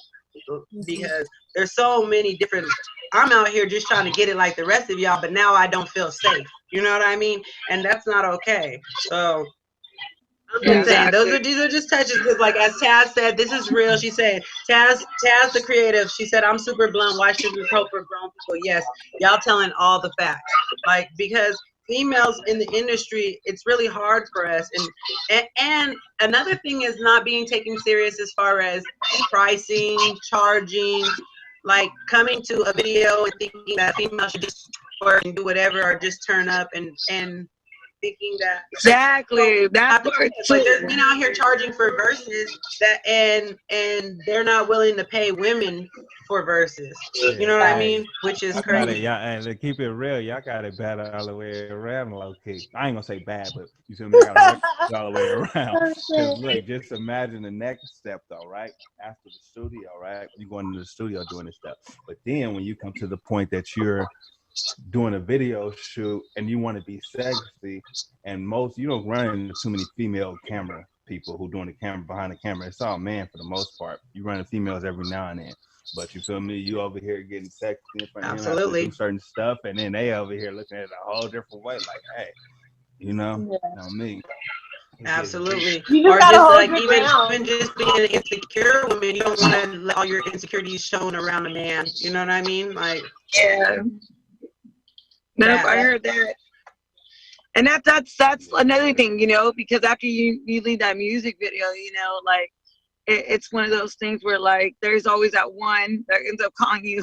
Because there's so many different, I'm out here just trying to get it like the rest of y'all, but now I don't feel safe. You know what I mean? And that's not okay. So I'm just saying, Exactly. these are just touches because, like as Taz said, this is real. She said, Taz the creative. She said, I'm super blunt. Why should we cope for grown people? Yes, y'all telling all the facts. Like because females in the industry, it's really hard for us. And another thing is not being taken serious as far as pricing, charging, like coming to a video and thinking that female should just work and do whatever or just turn up and thinking that don't Exactly. That have to do part this. Like there's too. men out here charging for verses that and they're not willing to pay women for verses. You know Shit, what I hey, mean? Which is y'all got it, crazy. y'all, and to keep it real, y'all got it bad all the way around, low key. I ain't gonna say bad, but you feel me? I got it all the way around. Cause look, just imagine the next step though, right? After the studio, right? You going into the studio doing this stuff, but then when you come to the point that you're doing a video shoot and you want to be sexy, and most you don't run into too many female camera people who doing the camera behind the camera. It's all man for the most part. You run into females every now and then. But you feel me? You over here getting sexy in front of him, have to do Absolutely. certain stuff, and then they over here looking at it a whole different way. Like, hey, on me, it gets deep. Absolutely. You just Or gotta just hold like your ground. even just being an insecure woman, you don't want to let all your insecurities shown around a man. You know what I mean? Like Yeah. Nope, that. I heard that. And that's another thing, because after you leave that music video, like it's one of those things where like there's always that one that ends up calling you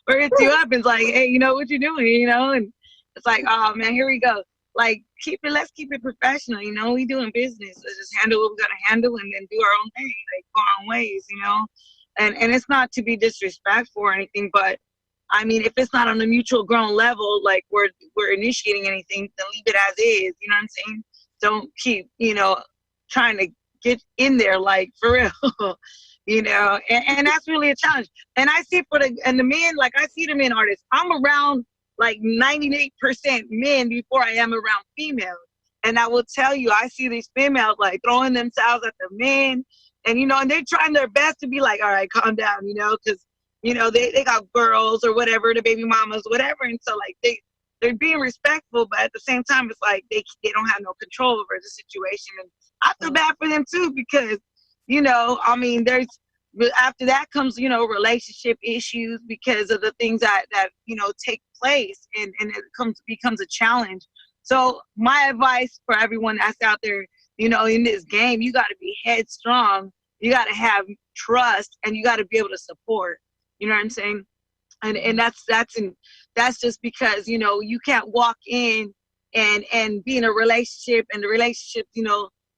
or hits you up and it's like, hey, what you doing, and it's like, oh man, here we go. Like let's keep it professional, we doing business. Let's just handle what we gotta handle and then do our own thing, like go our own ways. And it's not to be disrespectful or anything, but I mean, if it's not on a mutual grown level, like we're initiating anything, then leave it as is. You know what I'm saying? Don't keep, trying to get in there, like for real. And that's really a challenge. And I see the men, like I see the men artists. I'm around like 98% men before I am around females. And I will tell you, I see these females like throwing themselves at the men, and they're trying their best to be like, all right, calm down, because they got girls or whatever, the baby mamas, whatever. And so like they're being respectful, but at the same time, it's like they don't have no control over the situation. And I feel bad for them too, because, I mean, after that comes, relationship issues because of the things that take place and it becomes a challenge. So my advice for everyone that's out there, in this game, you got to be headstrong. You got to have trust and you got to be able to support. You know what I'm saying? And that's just because you can't walk in and be in a relationship and the relationship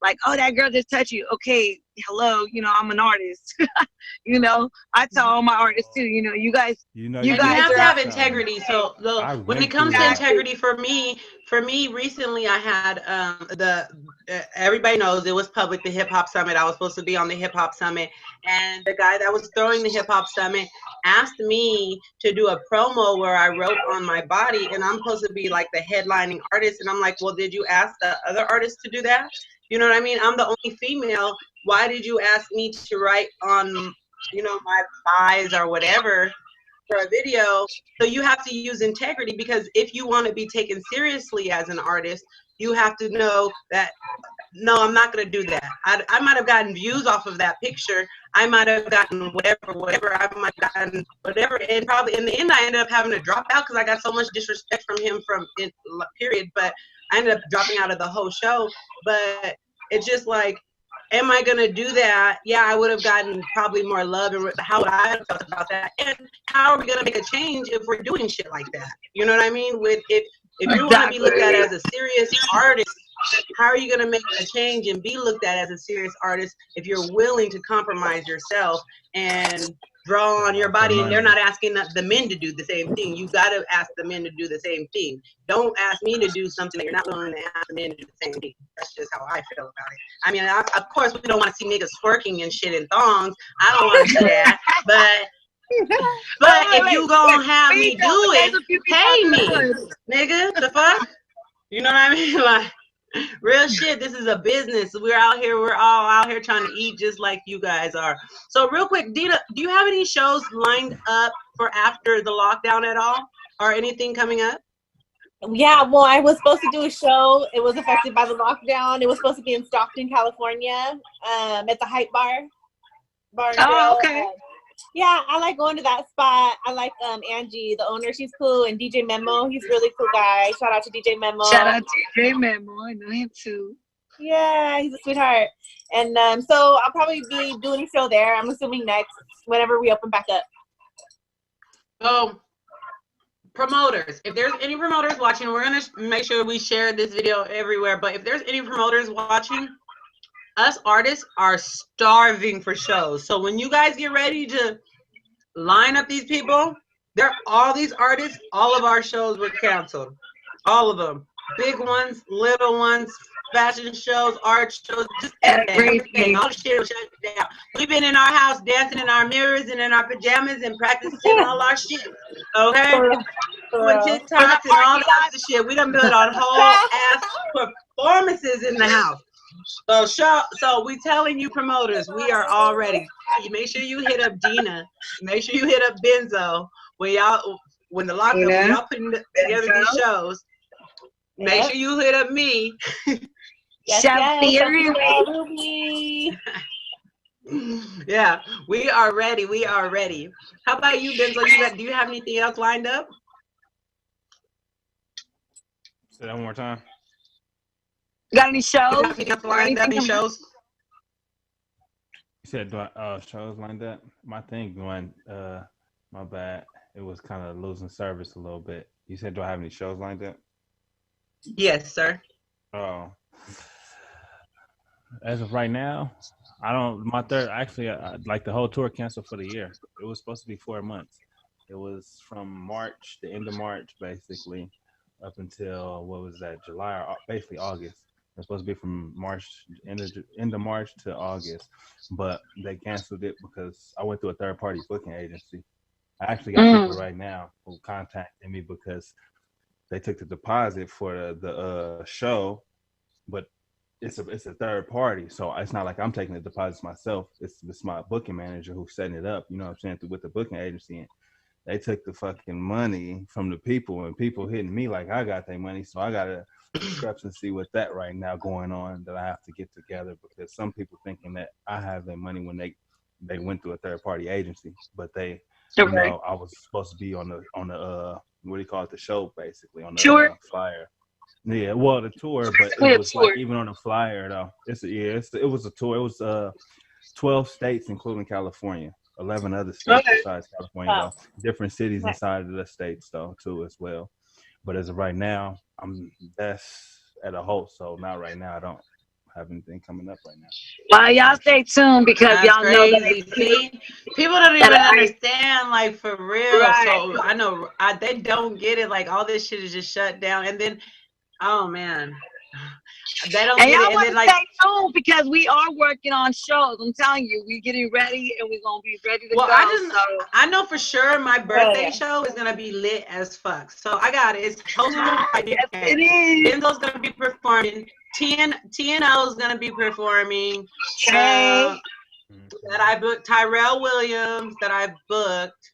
like, oh, that girl just touched you, okay, hello, I'm an artist. I tell all my artists too, you guys you And you guys have are to out have there. integrity. So I when it went comes through to that. Exactly. integrity, for me recently, I had everybody knows it was public, the hip hop summit. I was supposed to be on the hip hop summit, and the guy that was throwing the hip hop summit asked me to do a promo where I wrote on my body, and I'm supposed to be like the headlining artist. And I'm like, well, did you ask the other artists to do that? You know what I mean? I'm the only female. Why did you ask me to write on my thighs or whatever for a video? So you have to use integrity, because if you want to be taken seriously as an artist, you have to know that no, I'm not going to do that. I might have gotten views off of that picture. I might have gotten whatever. I might have gotten whatever. And probably in the end, I ended up having to drop out because I got so much disrespect from him period. But I ended up dropping out of the whole show. But it's just like, am I going to do that? Yeah, I would have gotten probably more love. And how would I have felt about that? And how are we going to make a change if we're doing shit like that? You know what I mean? If you want to be looked at Exactly. as a serious artist, how are you going to make a change and be looked at as a serious artist if you're willing to compromise yourself and draw on your About the body? And they're money. not asking the men to do the same thing. You got to ask the men to do the same thing. Don't ask me to do something that you're not willing to ask the men to do the same thing. That's just how I feel about it. I mean, of course, we don't want to see niggas twerking and shit in thongs. I don't want to see that. But if you Wait. gonna have Please me do don't. There's it, a few people out pay there that me, would. nigga. The fuck? You know what I mean? Like, real shit. This is a business. We're out here. We're all out here trying to eat just like you guys are. So, real quick, Dita, do you have any shows lined up for after the lockdown at all, or anything coming up? Yeah, well, I was supposed to do a show. It was affected by the lockdown. It was supposed to be in Stockton, California, at the Hype Bar and Oh, Grill. okay. Yeah, I like going to that spot. I like Angie, the owner. She's cool, and DJ Memo. He's a really cool guy. Shout out to DJ Memo. Shout out to J Memo. I know him too. Yeah, he's a sweetheart. And so I'll probably be doing a show there. I'm assuming next, whenever we open back up. So, promoters, if there's any promoters watching, we're going to make sure we share this video everywhere. But if there's any promoters watching, us artists are starving for shows. So when you guys get ready to line up these people, all these artists, all of our shows were canceled. All of them. Big ones, little ones, fashion shows, art shows, just everything. All the shit was shut down. We've been in our house dancing in our mirrors and in our pajamas and practicing all our shit. Okay? Doing TikToks and all types of shit. We done built on whole ass performances in the house. So we telling you promoters, we are all ready. You make sure you hit up Dina. Make sure you hit up Benzo when the lockdown, when y'all putting together these shows. Make sure you hit up me. SOPHIA. Yeah, we are ready. We are ready. How about you, Benzo? Do you have anything else lined up? Say that one more time. Got any shows? Any shows? You said, do I, shows lined up? My thing going, my bad. It was kind of losing service a little bit. You said, do I have any shows lined up? Yes, sir. Oh. As of right now, I don't, my third, actually, like the whole tour canceled for the year. It was supposed to be 4 months. It was from March, the end of March, basically, up until, what was that, July, or basically August. It was supposed to be from March, end of March to August, but they canceled it because I went through a third-party booking agency. I actually got people right now who contacted me because they took the deposit for the show, but it's a third party, so it's not like I'm taking the deposits myself. It's my booking manager who's setting it up. You know what I'm saying? With the booking agency, and they took the fucking money from the people, and people hitting me like I got their money. So I got a discrepancy with that right now going on that I have to get together, because some people thinking that I have their money when they went through a third party agency, but they, you know, I was supposed to be on the what do you call it, the show, basically on the flyer. Yeah, well, the tour, but it was like even on the flyer though. It was a tour. It was 12 states, including California. 11 other states besides California, though. Different cities inside of the states, though, too, as well. But as of right now, that's at a halt. So now, right now, I don't have anything coming up right now. Well, y'all stay tuned because that's y'all know that. See, people don't even understand, like, for real. Right. So I know they don't get it. Like, all this shit is just shut down, and then, oh man. They don't and get y'all it. want to stay tuned because we are working on shows. I'm telling you, we're getting ready and we're gonna be ready to go. I know for sure my birthday show is gonna be lit as fuck. So I got it. It's hosted by yes, it is. Benzo's gonna be performing. TNO is gonna be performing. That I booked Tyrell Williams. That I booked.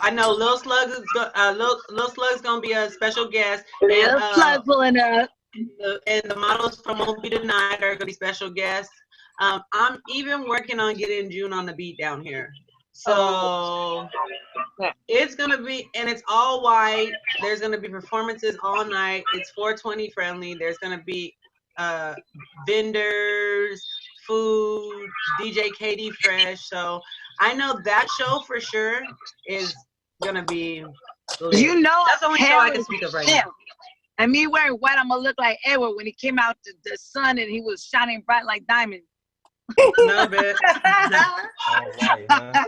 I know Lil Slug's gonna be a special guest. Lil Slug pulling up. And the models from Won't Be Denied are gonna be special guests. I'm even working on getting June on the beat down here. So it's gonna be, and it's all white. There's gonna be performances all night. It's 420 friendly. There's gonna be vendors, food, DJ KD Fresh. So I know that show for sure is gonna be lit. You know, that's the only show I can speak of right now. And me wearing white, I'm gonna look like Edward when he came out to the sun and he was shining bright like diamonds. No, bitch. All white, huh?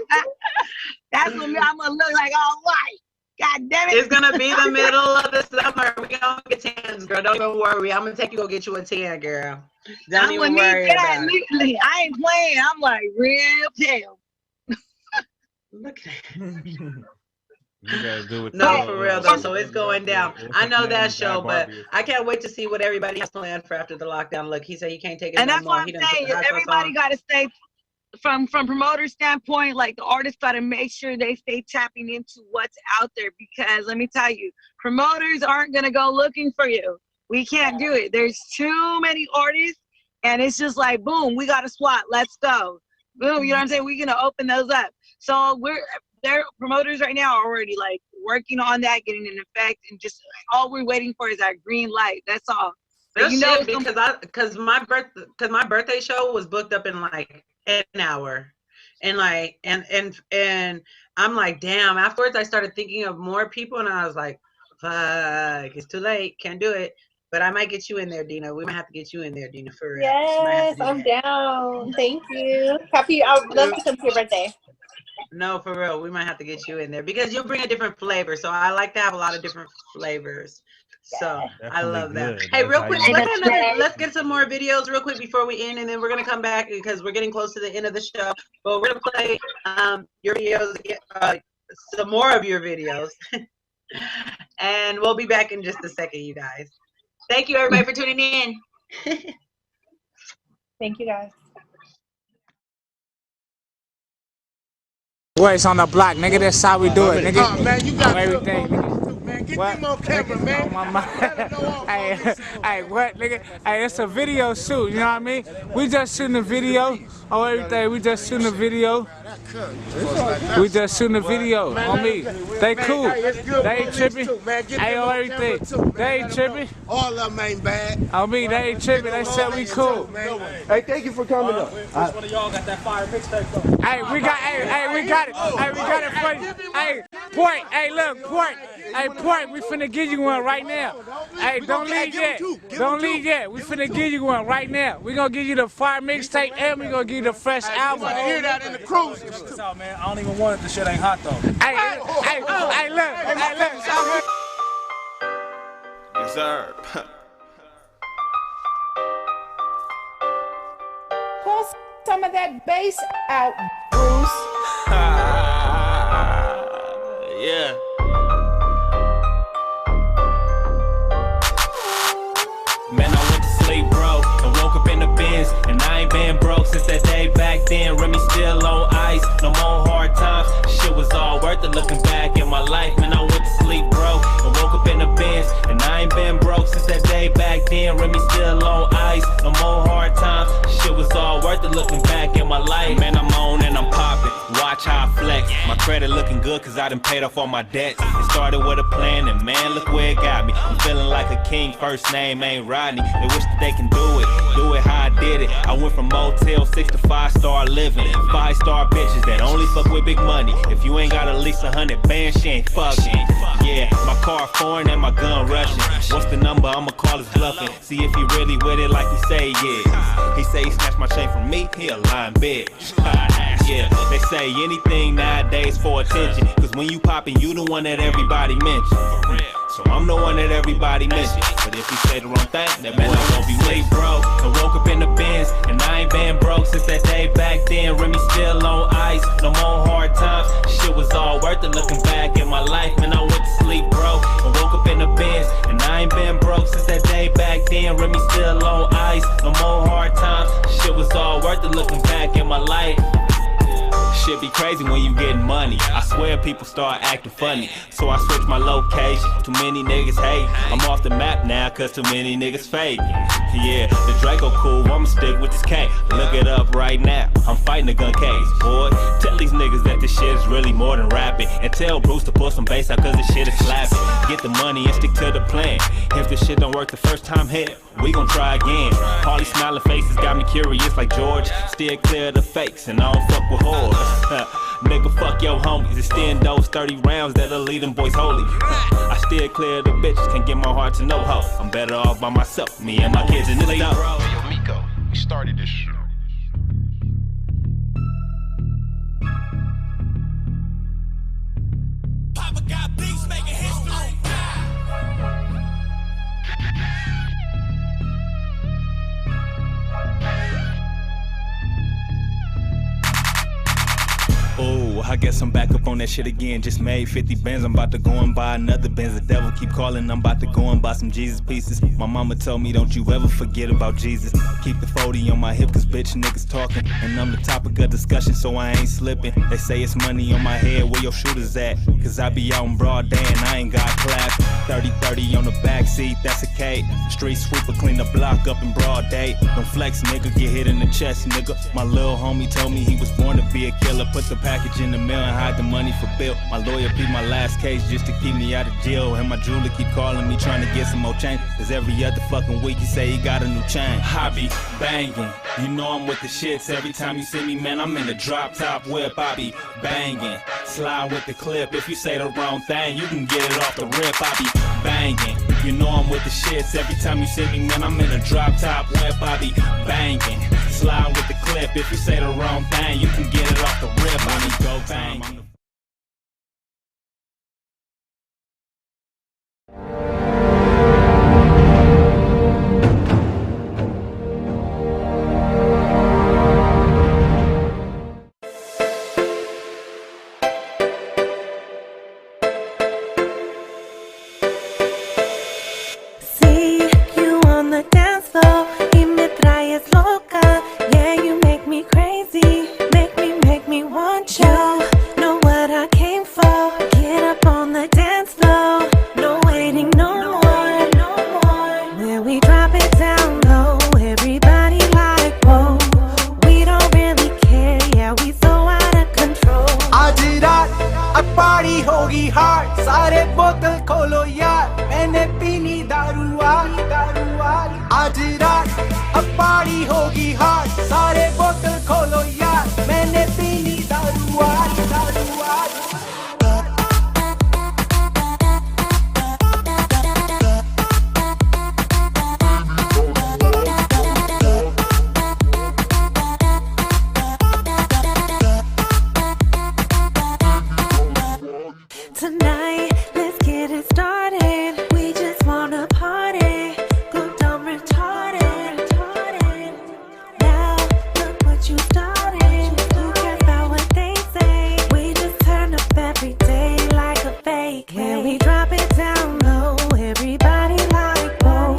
That's what I'm gonna look like, all white. God damn it. It's gonna be the middle of the summer. We're gonna get tans, girl. Don't even worry. I'm gonna take you go get you a tan, girl. Don't even worry about it. I ain't playing. I'm like real pale. Look at You gotta do it. No, for real though. So it's going down. I know that show, but I can't wait to see what everybody has planned for after the lockdown. Look, he said he can't take it and no that's more. what I'm saying. Everybody gotta stay from promoter standpoint, like the artists got to make sure they stay tapping into what's out there, because let me tell you, promoters aren't going to go looking for you. We can't do it. There's too many artists, and it's just like, boom, we got a SWAT. Let's go. Boom, you know what I'm saying? We're going to open those up. So their promoters right now are already like working on that, getting an effect, and just all we're waiting for is our green light. That's all. But you know, because my birthday show was booked up in like an hour, and like and I'm like, damn. Afterwards, I started thinking of more people, and I was like, fuck, it's too late, can't do it. But I might get you in there, Dina. We might have to get you in there, Dina, for real. Yes, I'm down. Thank you. Happy. I would love to come to your birthday. No, for real. We might have to get you in there because you'll bring a different flavor. So I like to have a lot of different flavors. So I love that. Hey, real quick, let's get some more videos real quick before we end, and then we're gonna come back because we're getting close to the end of the show. But we're gonna play your videos, some more of your videos, and we'll be back in just a second, you guys. Thank you, everybody, for tuning in. Thank you, guys. Boys on the block, nigga, that's how we do it, nigga. Oh, man, you got everything, nigga. Man, get them on camera, man. Hey, what, nigga? Hey, it's a video shoot, you know what I mean? We just shooting a video on everything. We just shooting a video. We just shooting a video on me. They cool. They ain't tripping. Hey, on everything. They ain't tripping. All of them ain't bad. On me, they ain't tripping. They said we cool. Hey, thank you for coming up. Which one of y'all got that fire mixtape though? Hey, we got it. Hey, we got it for you. Hey, Port. Hey, look, Port. Hey, Port, we finna give you one right now. Hey, don't leave yet. Don't leave yet. We finna give you one right now. We gonna give you the fire mixtape and we gonna give you the fresh album. I hear that in the cruise. Out, man. I don't even want it. The shit ain't hot though. Hey, look. Yes, sir. Pull some of that bass out, Bruce. Yeah. Man, I went to sleep broke and woke up in the bins, and I ain't been broke since that day back then. Remy still on ice, no more hard times. Shit was all worth it looking back in my life. Man, I went to sleep broke and woke up in the bins, and I ain't been broke since that day back then. Remy still on ice, no more hard times. Shit was all worth it looking back in my life. Man, I'm on and I'm popping. Watch how I flex. My credit looking good cause I done paid off all my debts. It started with a plan and man, look where it got me. I'm feeling like a king, first name ain't Rodney. They wish that they can do it how I did it. I went from Motel 6 to 5-star living. 5-star bitches that only fuck with big money. If you ain't got at least 100 bands, she ain't fucking. Yeah, my car foreign and my gun Russian. What's the number? I'ma call his bluffing. See if he really with it like he say he is. He say he snatched my chain from me, he a lying bitch. Yeah, they say anything nowadays for attention. Cause when you poppin', you the one that everybody mention. So I'm the one that everybody mention. But if he say the wrong thing, that man I won't be late broke. I woke up in the bins, and I ain't been broke since that day back then. Remy still on ice, no more hard times. Shit was all worth it looking back in my life. Man, I went to sleep broke. I woke up in the bins, and I ain't been broke since that day back then. Remy still on ice, no more hard times. Shit was all worth it looking back in my life. Shit be crazy when you getting money. I swear people start acting funny. So I switch my location. Too many niggas hate. I'm off the map now cause too many niggas fake. Yeah, the Draco cool, I'ma stick with this K. Look it up right now, I'm fighting the gun case, boy. Tell these niggas that this shit is really more than rapping. And tell Bruce to pull some bass out cause this shit is slapping. Get the money and stick to the plan. If this shit don't work the first time hit, we gon' try again. All these smiling faces got me curious like George. Still clear the fakes and I don't fuck with whores. Nigga, fuck your homies. Extend those 30 rounds that'll lead them boys holy. I still clear the bitches, can't get my heart to no hoe. I'm better off by myself, me and my kids in this dope. Hey, yo, Miko, we started this shit. Papa got beats making history. Ooh, I guess I'm back up on that shit again. Just made 50 bands, I'm about to go and buy another Benz. The devil keep calling, I'm about to go and buy some Jesus pieces. My mama told me don't you ever forget about Jesus. Keep the 40 on my hip cause bitch niggas talking. And I'm the topic of discussion so I ain't slipping. They say it's money on my head, where your shooters at? Cause I be out in broad day and I ain't got clap. 30-30 on the backseat, that's a K. Street sweeper clean the block up in broad day. Don't flex nigga, get hit in the chest nigga. My little homie told me he was born to be a killer. Put the package in the mail and hide the money for bill. My lawyer beat my last case just to keep me out of jail. And my jeweler keep calling me trying to get some more change. Cause every other fucking week he say he got a new chain. Hobby banging, you know I'm with the shits. Every time you see me, man, I'm in the drop top whip. I be banging, slide with the clip. If you say the wrong thing, you can get it off the rip. I be banging, you know I'm with the shits. Every time you see me, man, I'm in a drop top whip. I be banging, slide with the clip. If you say the wrong thing, you can get it off the rip. I be go bang. See you on the dance floor, y me traes loca. Yeah, you make me crazy, make me want you. Know what I came for? Get up on the dance floor, no waiting no more, no more. Where we drop it down low, everybody like whoa. We don't really care, yeah, we so out of control. आज रात अब party होगी hard सारे बोतल खोलो यार मैंने पीनी दारू वाली आज रात अब पार्टी होगी हार्ड सारे बोतल खोलो यार मैंने पीनी दारू वाली Tonight, let's get it started. We just wanna party, go dumb retarded. Now, look what you started. Who cares about what they say? We just turn up every day like a fake. When we drop it down low, everybody like whoa.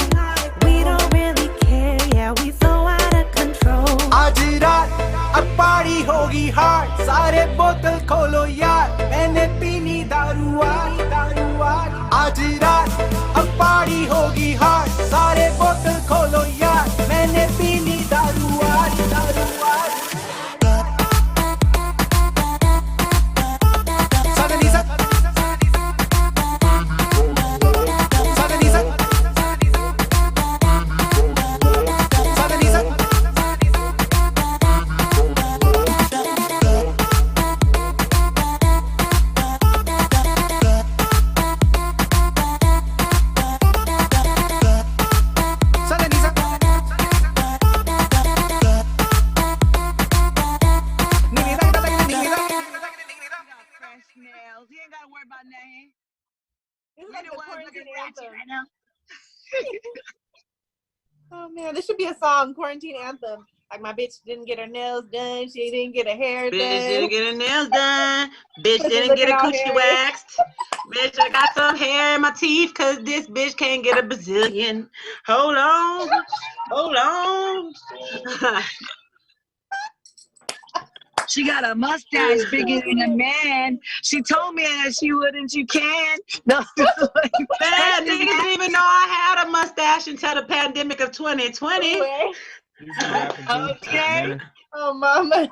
We don't really care, yeah, we so out of control. आज रात अब party होगी hard सारे बोतल खोलो यार मैंने पीनी दारू वाली आज रात अब पार्टी होगी हार्ड सारे बोतल खोलो यार मैंने पीनी दारू वाली You ain't gotta worry about nothing. It's You like the the ones looking quarantine ratchet anthem. right now. Oh man, this should be a song, quarantine anthem. Like my bitch didn't get her nails done, she didn't get her hair Bitch done. didn't get her nails done. Bitch Pussy didn't get looking a all coochie hairy. waxed. Bitch, I got some hair in my teeth because this bitch can't get a Brazilian. Hold on. Hold on. She got a mustache bigger than a man. She told me that she wouldn't. You can. No. Man, niggas didn't even know I had a mustache until the pandemic of 2020. Okay. Oh, mama.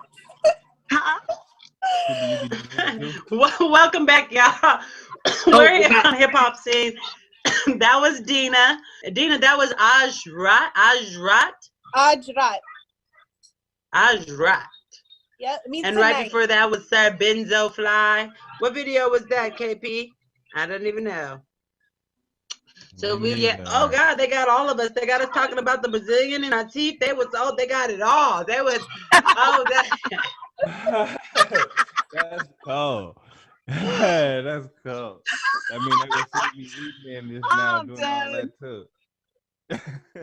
Welcome back, y'all. We're here on Hip Hop Scene. That was Dina. Dina, that was Ajrat. Yep, it means And tonight. right before that was Sir Benzo Fly. What video was that, KP? I don't even know. So oh God, they got all of us. They got us talking about the Brazilian in our teeth. They got it all. They was That's cold. That's cold. I mean, they gonna see me eating this now doing all that too.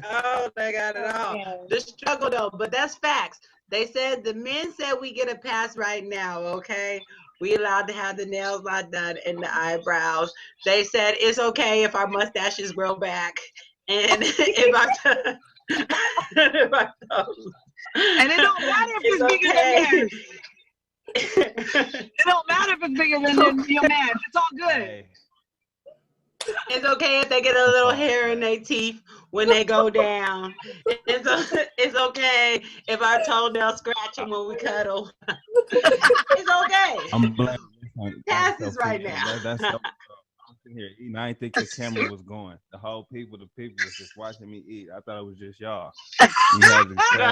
Oh, they got it all. The struggle though, but that's facts. They said the men said we get a pass right now, okay? We allowed to have the nails not done and the eyebrows. They said it's okay if our mustaches grow back, and if our if our toes. And it don't matter if it's bigger than theirs. It don't matter if it's bigger than your man. It's all good. Hey, It's okay if they get a little hair in their teeth when they go down. It's okay if our toenails scratching when we cuddle. It's okay. I'm blaming this on Pass this right Sophia. now. That's so. I'm sitting here eating. I didn't think the camera was going. The people was just watching me eat. I thought it was just y'all. You had to say,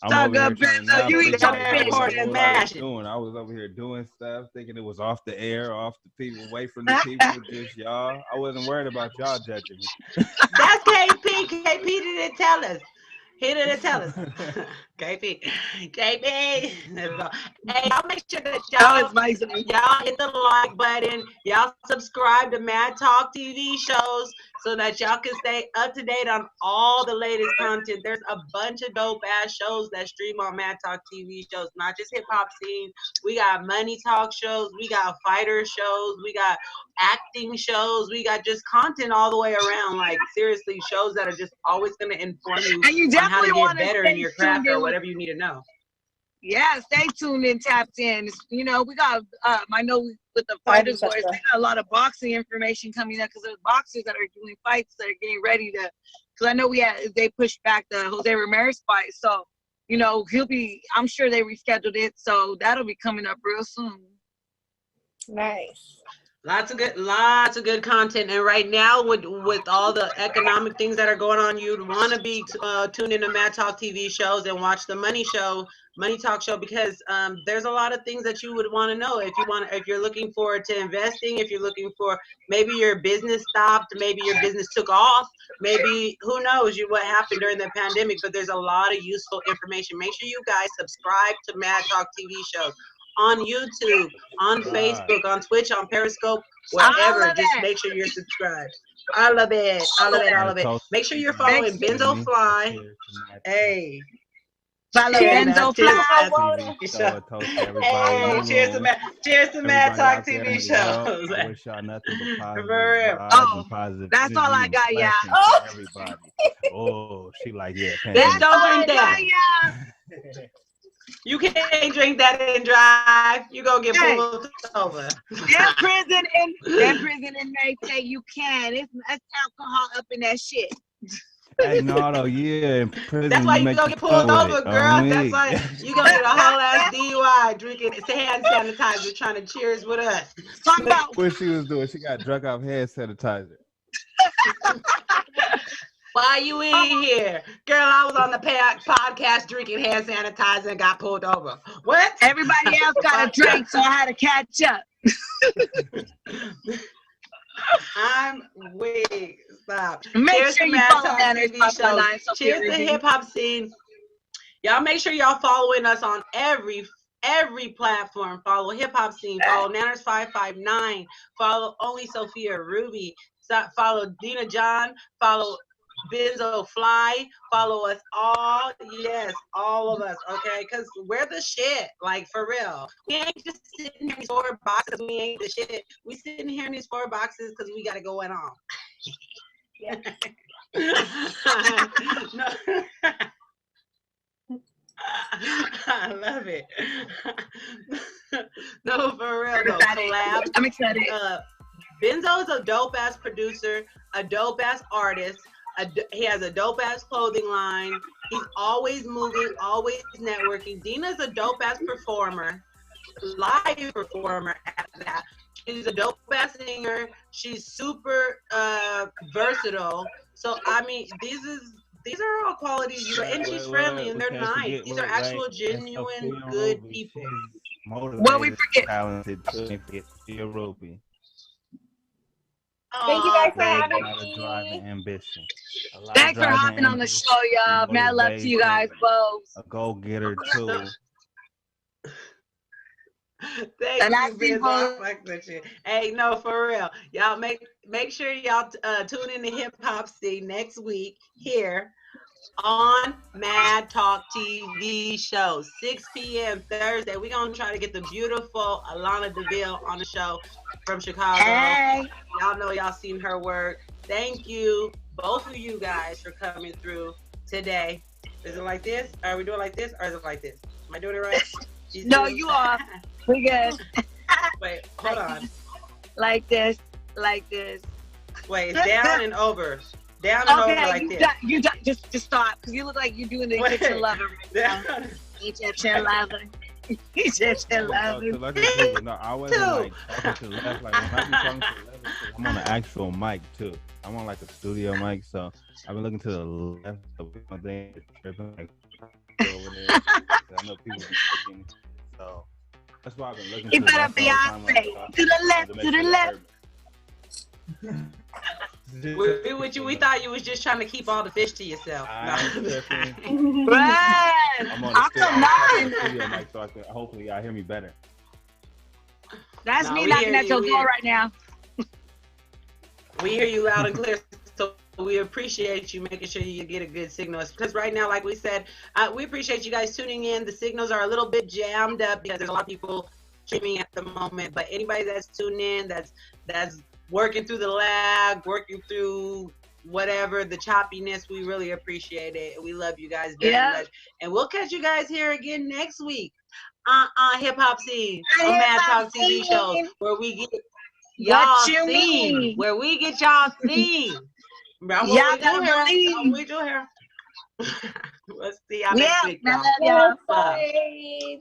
I'm So over here good, trying to Benzo. now You eat figure your out fish. what I was Mash it. doing. I was over here doing stuff, thinking it was off the air, off the people, away from the people, just y'all. I wasn't worried about y'all judging me. That's KP. KP didn't tell us. He didn't tell us. KP. Hey, y'all make sure that y'all hit the like button. Y'all subscribe to Mad Talk TV shows so that y'all can stay up to date on all the latest content. There's a bunch of dope ass shows that stream on Mad Talk TV shows, not just hip hop scene. We got money talk shows, we got fighter shows, we got acting shows, we got just content all the way around. Like seriously, shows that are just always gonna inform you And you on how to definitely get want to better in stay your craft tuned in or with, whatever you need to know. yeah, stay tuned in, tapped in. You know, we got, I know with the Fighters Boys, they got a lot of boxing information coming up because there's boxers that are doing fights that are getting ready to, because I know they pushed back the Jose Ramirez fight. So, you know, I'm sure they rescheduled it. So that'll be coming up real soon. Nice. Lots of good content, and right now with all the economic things that are going on, you'd want to be tuned into Mad Talk TV shows and watch the Money Talk show, because there's a lot of things that you would want to know if you're looking forward to investing, if you're looking for maybe your business stopped, maybe your business took off, maybe who knows what happened during the pandemic. But there's a lot of useful information. Make sure you guys subscribe to Mad Talk TV shows on YouTube, on Facebook, on Twitch, on Periscope, wherever. Just make sure you're subscribed. All of it. Make sure you're following Benzo Fly. Hey. Follow Benzo Fly. Hey, cheers to Mad Talk TV shows. I wish y'all nothing but positive vibes and positive. That's all I got, yeah. Everybody. Oh, she like, yeah. Bitch, don't drink that. You can't drink that and drive. You gonna get pulled over. That prison inmates say you can. It's alcohol up in that shit. Hey, in prison. That's why you gonna get pulled over, girl. That's why you gonna get a whole ass DUI drinking hand sanitizer, trying to cheers with us. Talk about what she was doing. She got drunk off hand sanitizer. Why you in here? Girl, I was on the podcast drinking hand sanitizer and got pulled over. What? Everybody else got a drink, so I had to catch up. I'm weak. Stop. Make sure you follow TV shows. Cheers to hip hop scene. Y'all make sure y'all following us on every platform. Follow Hip Hop Scene. Follow Nanners 559. Follow Only Sophia Ruby. Follow Dina John. Follow Benzo Fly. Follow us all. Yes, all of us. Okay, because we're the shit. Like for real. We ain't just sitting here in these 4 boxes. We ain't the shit. We sitting here in these 4 boxes because we got to go on. Yeah. I love it. No, for real though. Collab. I'm excited. Benzo is a dope ass producer, a dope ass artist. He has a dope ass clothing line. He's always moving, always networking. Dina's a dope ass performer, live performer at that. She's a dope ass singer. She's super versatile. So I mean, these are all qualities. And she's friendly and they're nice. These are actual, genuine, good people. What we forget? Talented, Sophia Ruby. Thank you guys for having me. Ambition. Thanks for hopping on the show, y'all. Mad love to you guys both. A go-getter too. Thank you, Benzo. Hey, no, for real. Y'all make sure y'all tune in to Hip Hop Scene next week here on Mad Talk TV show, 6 p.m. Thursday. We're going to try to get the beautiful Alana DeVille on the show from Chicago. Hey. Y'all know y'all seen her work. Thank you, both of you guys, for coming through today. Is it like this? Are we doing like this? Or is it like this? Am I doing it right? No, you are. We good. Wait, hold on. Like this. Like this. Wait, it's down and over. Down and over like this. Just stop, because you look like you're doing the Egyptian lover right now. Egyptian lover. Egyptian lover. No, I wasn't like talking to the left. Like when I be talking to the left, I'm on an actual mic too. I'm on like a studio mic, so I've been looking to the left. So my thing is tripping like over there. I know people be looking, so that's why I've been looking. You better be to the left, to the left. We thought you was just trying to keep all the fish to yourself. Right. I'm on the studio mic, so hopefully y'all hear me better. That's me knocking at your door right now. We hear you loud and clear, so we appreciate you making sure you get a good signal. Because right now, like we said, we appreciate you guys tuning in. The signals are a little bit jammed up because there's a lot of people streaming at the moment. But anybody that's tuning in, that's working through the lag, working through whatever the choppiness, we really appreciate it. We love you guys very much. And we'll catch you guys here again next week on Hip Hop Scene on Mad Talk TV shows, where we get y'all seen. Where we get y'all seen. Y'all gotta believe. We do here. Let's see y'all next week. Y'all. Bye.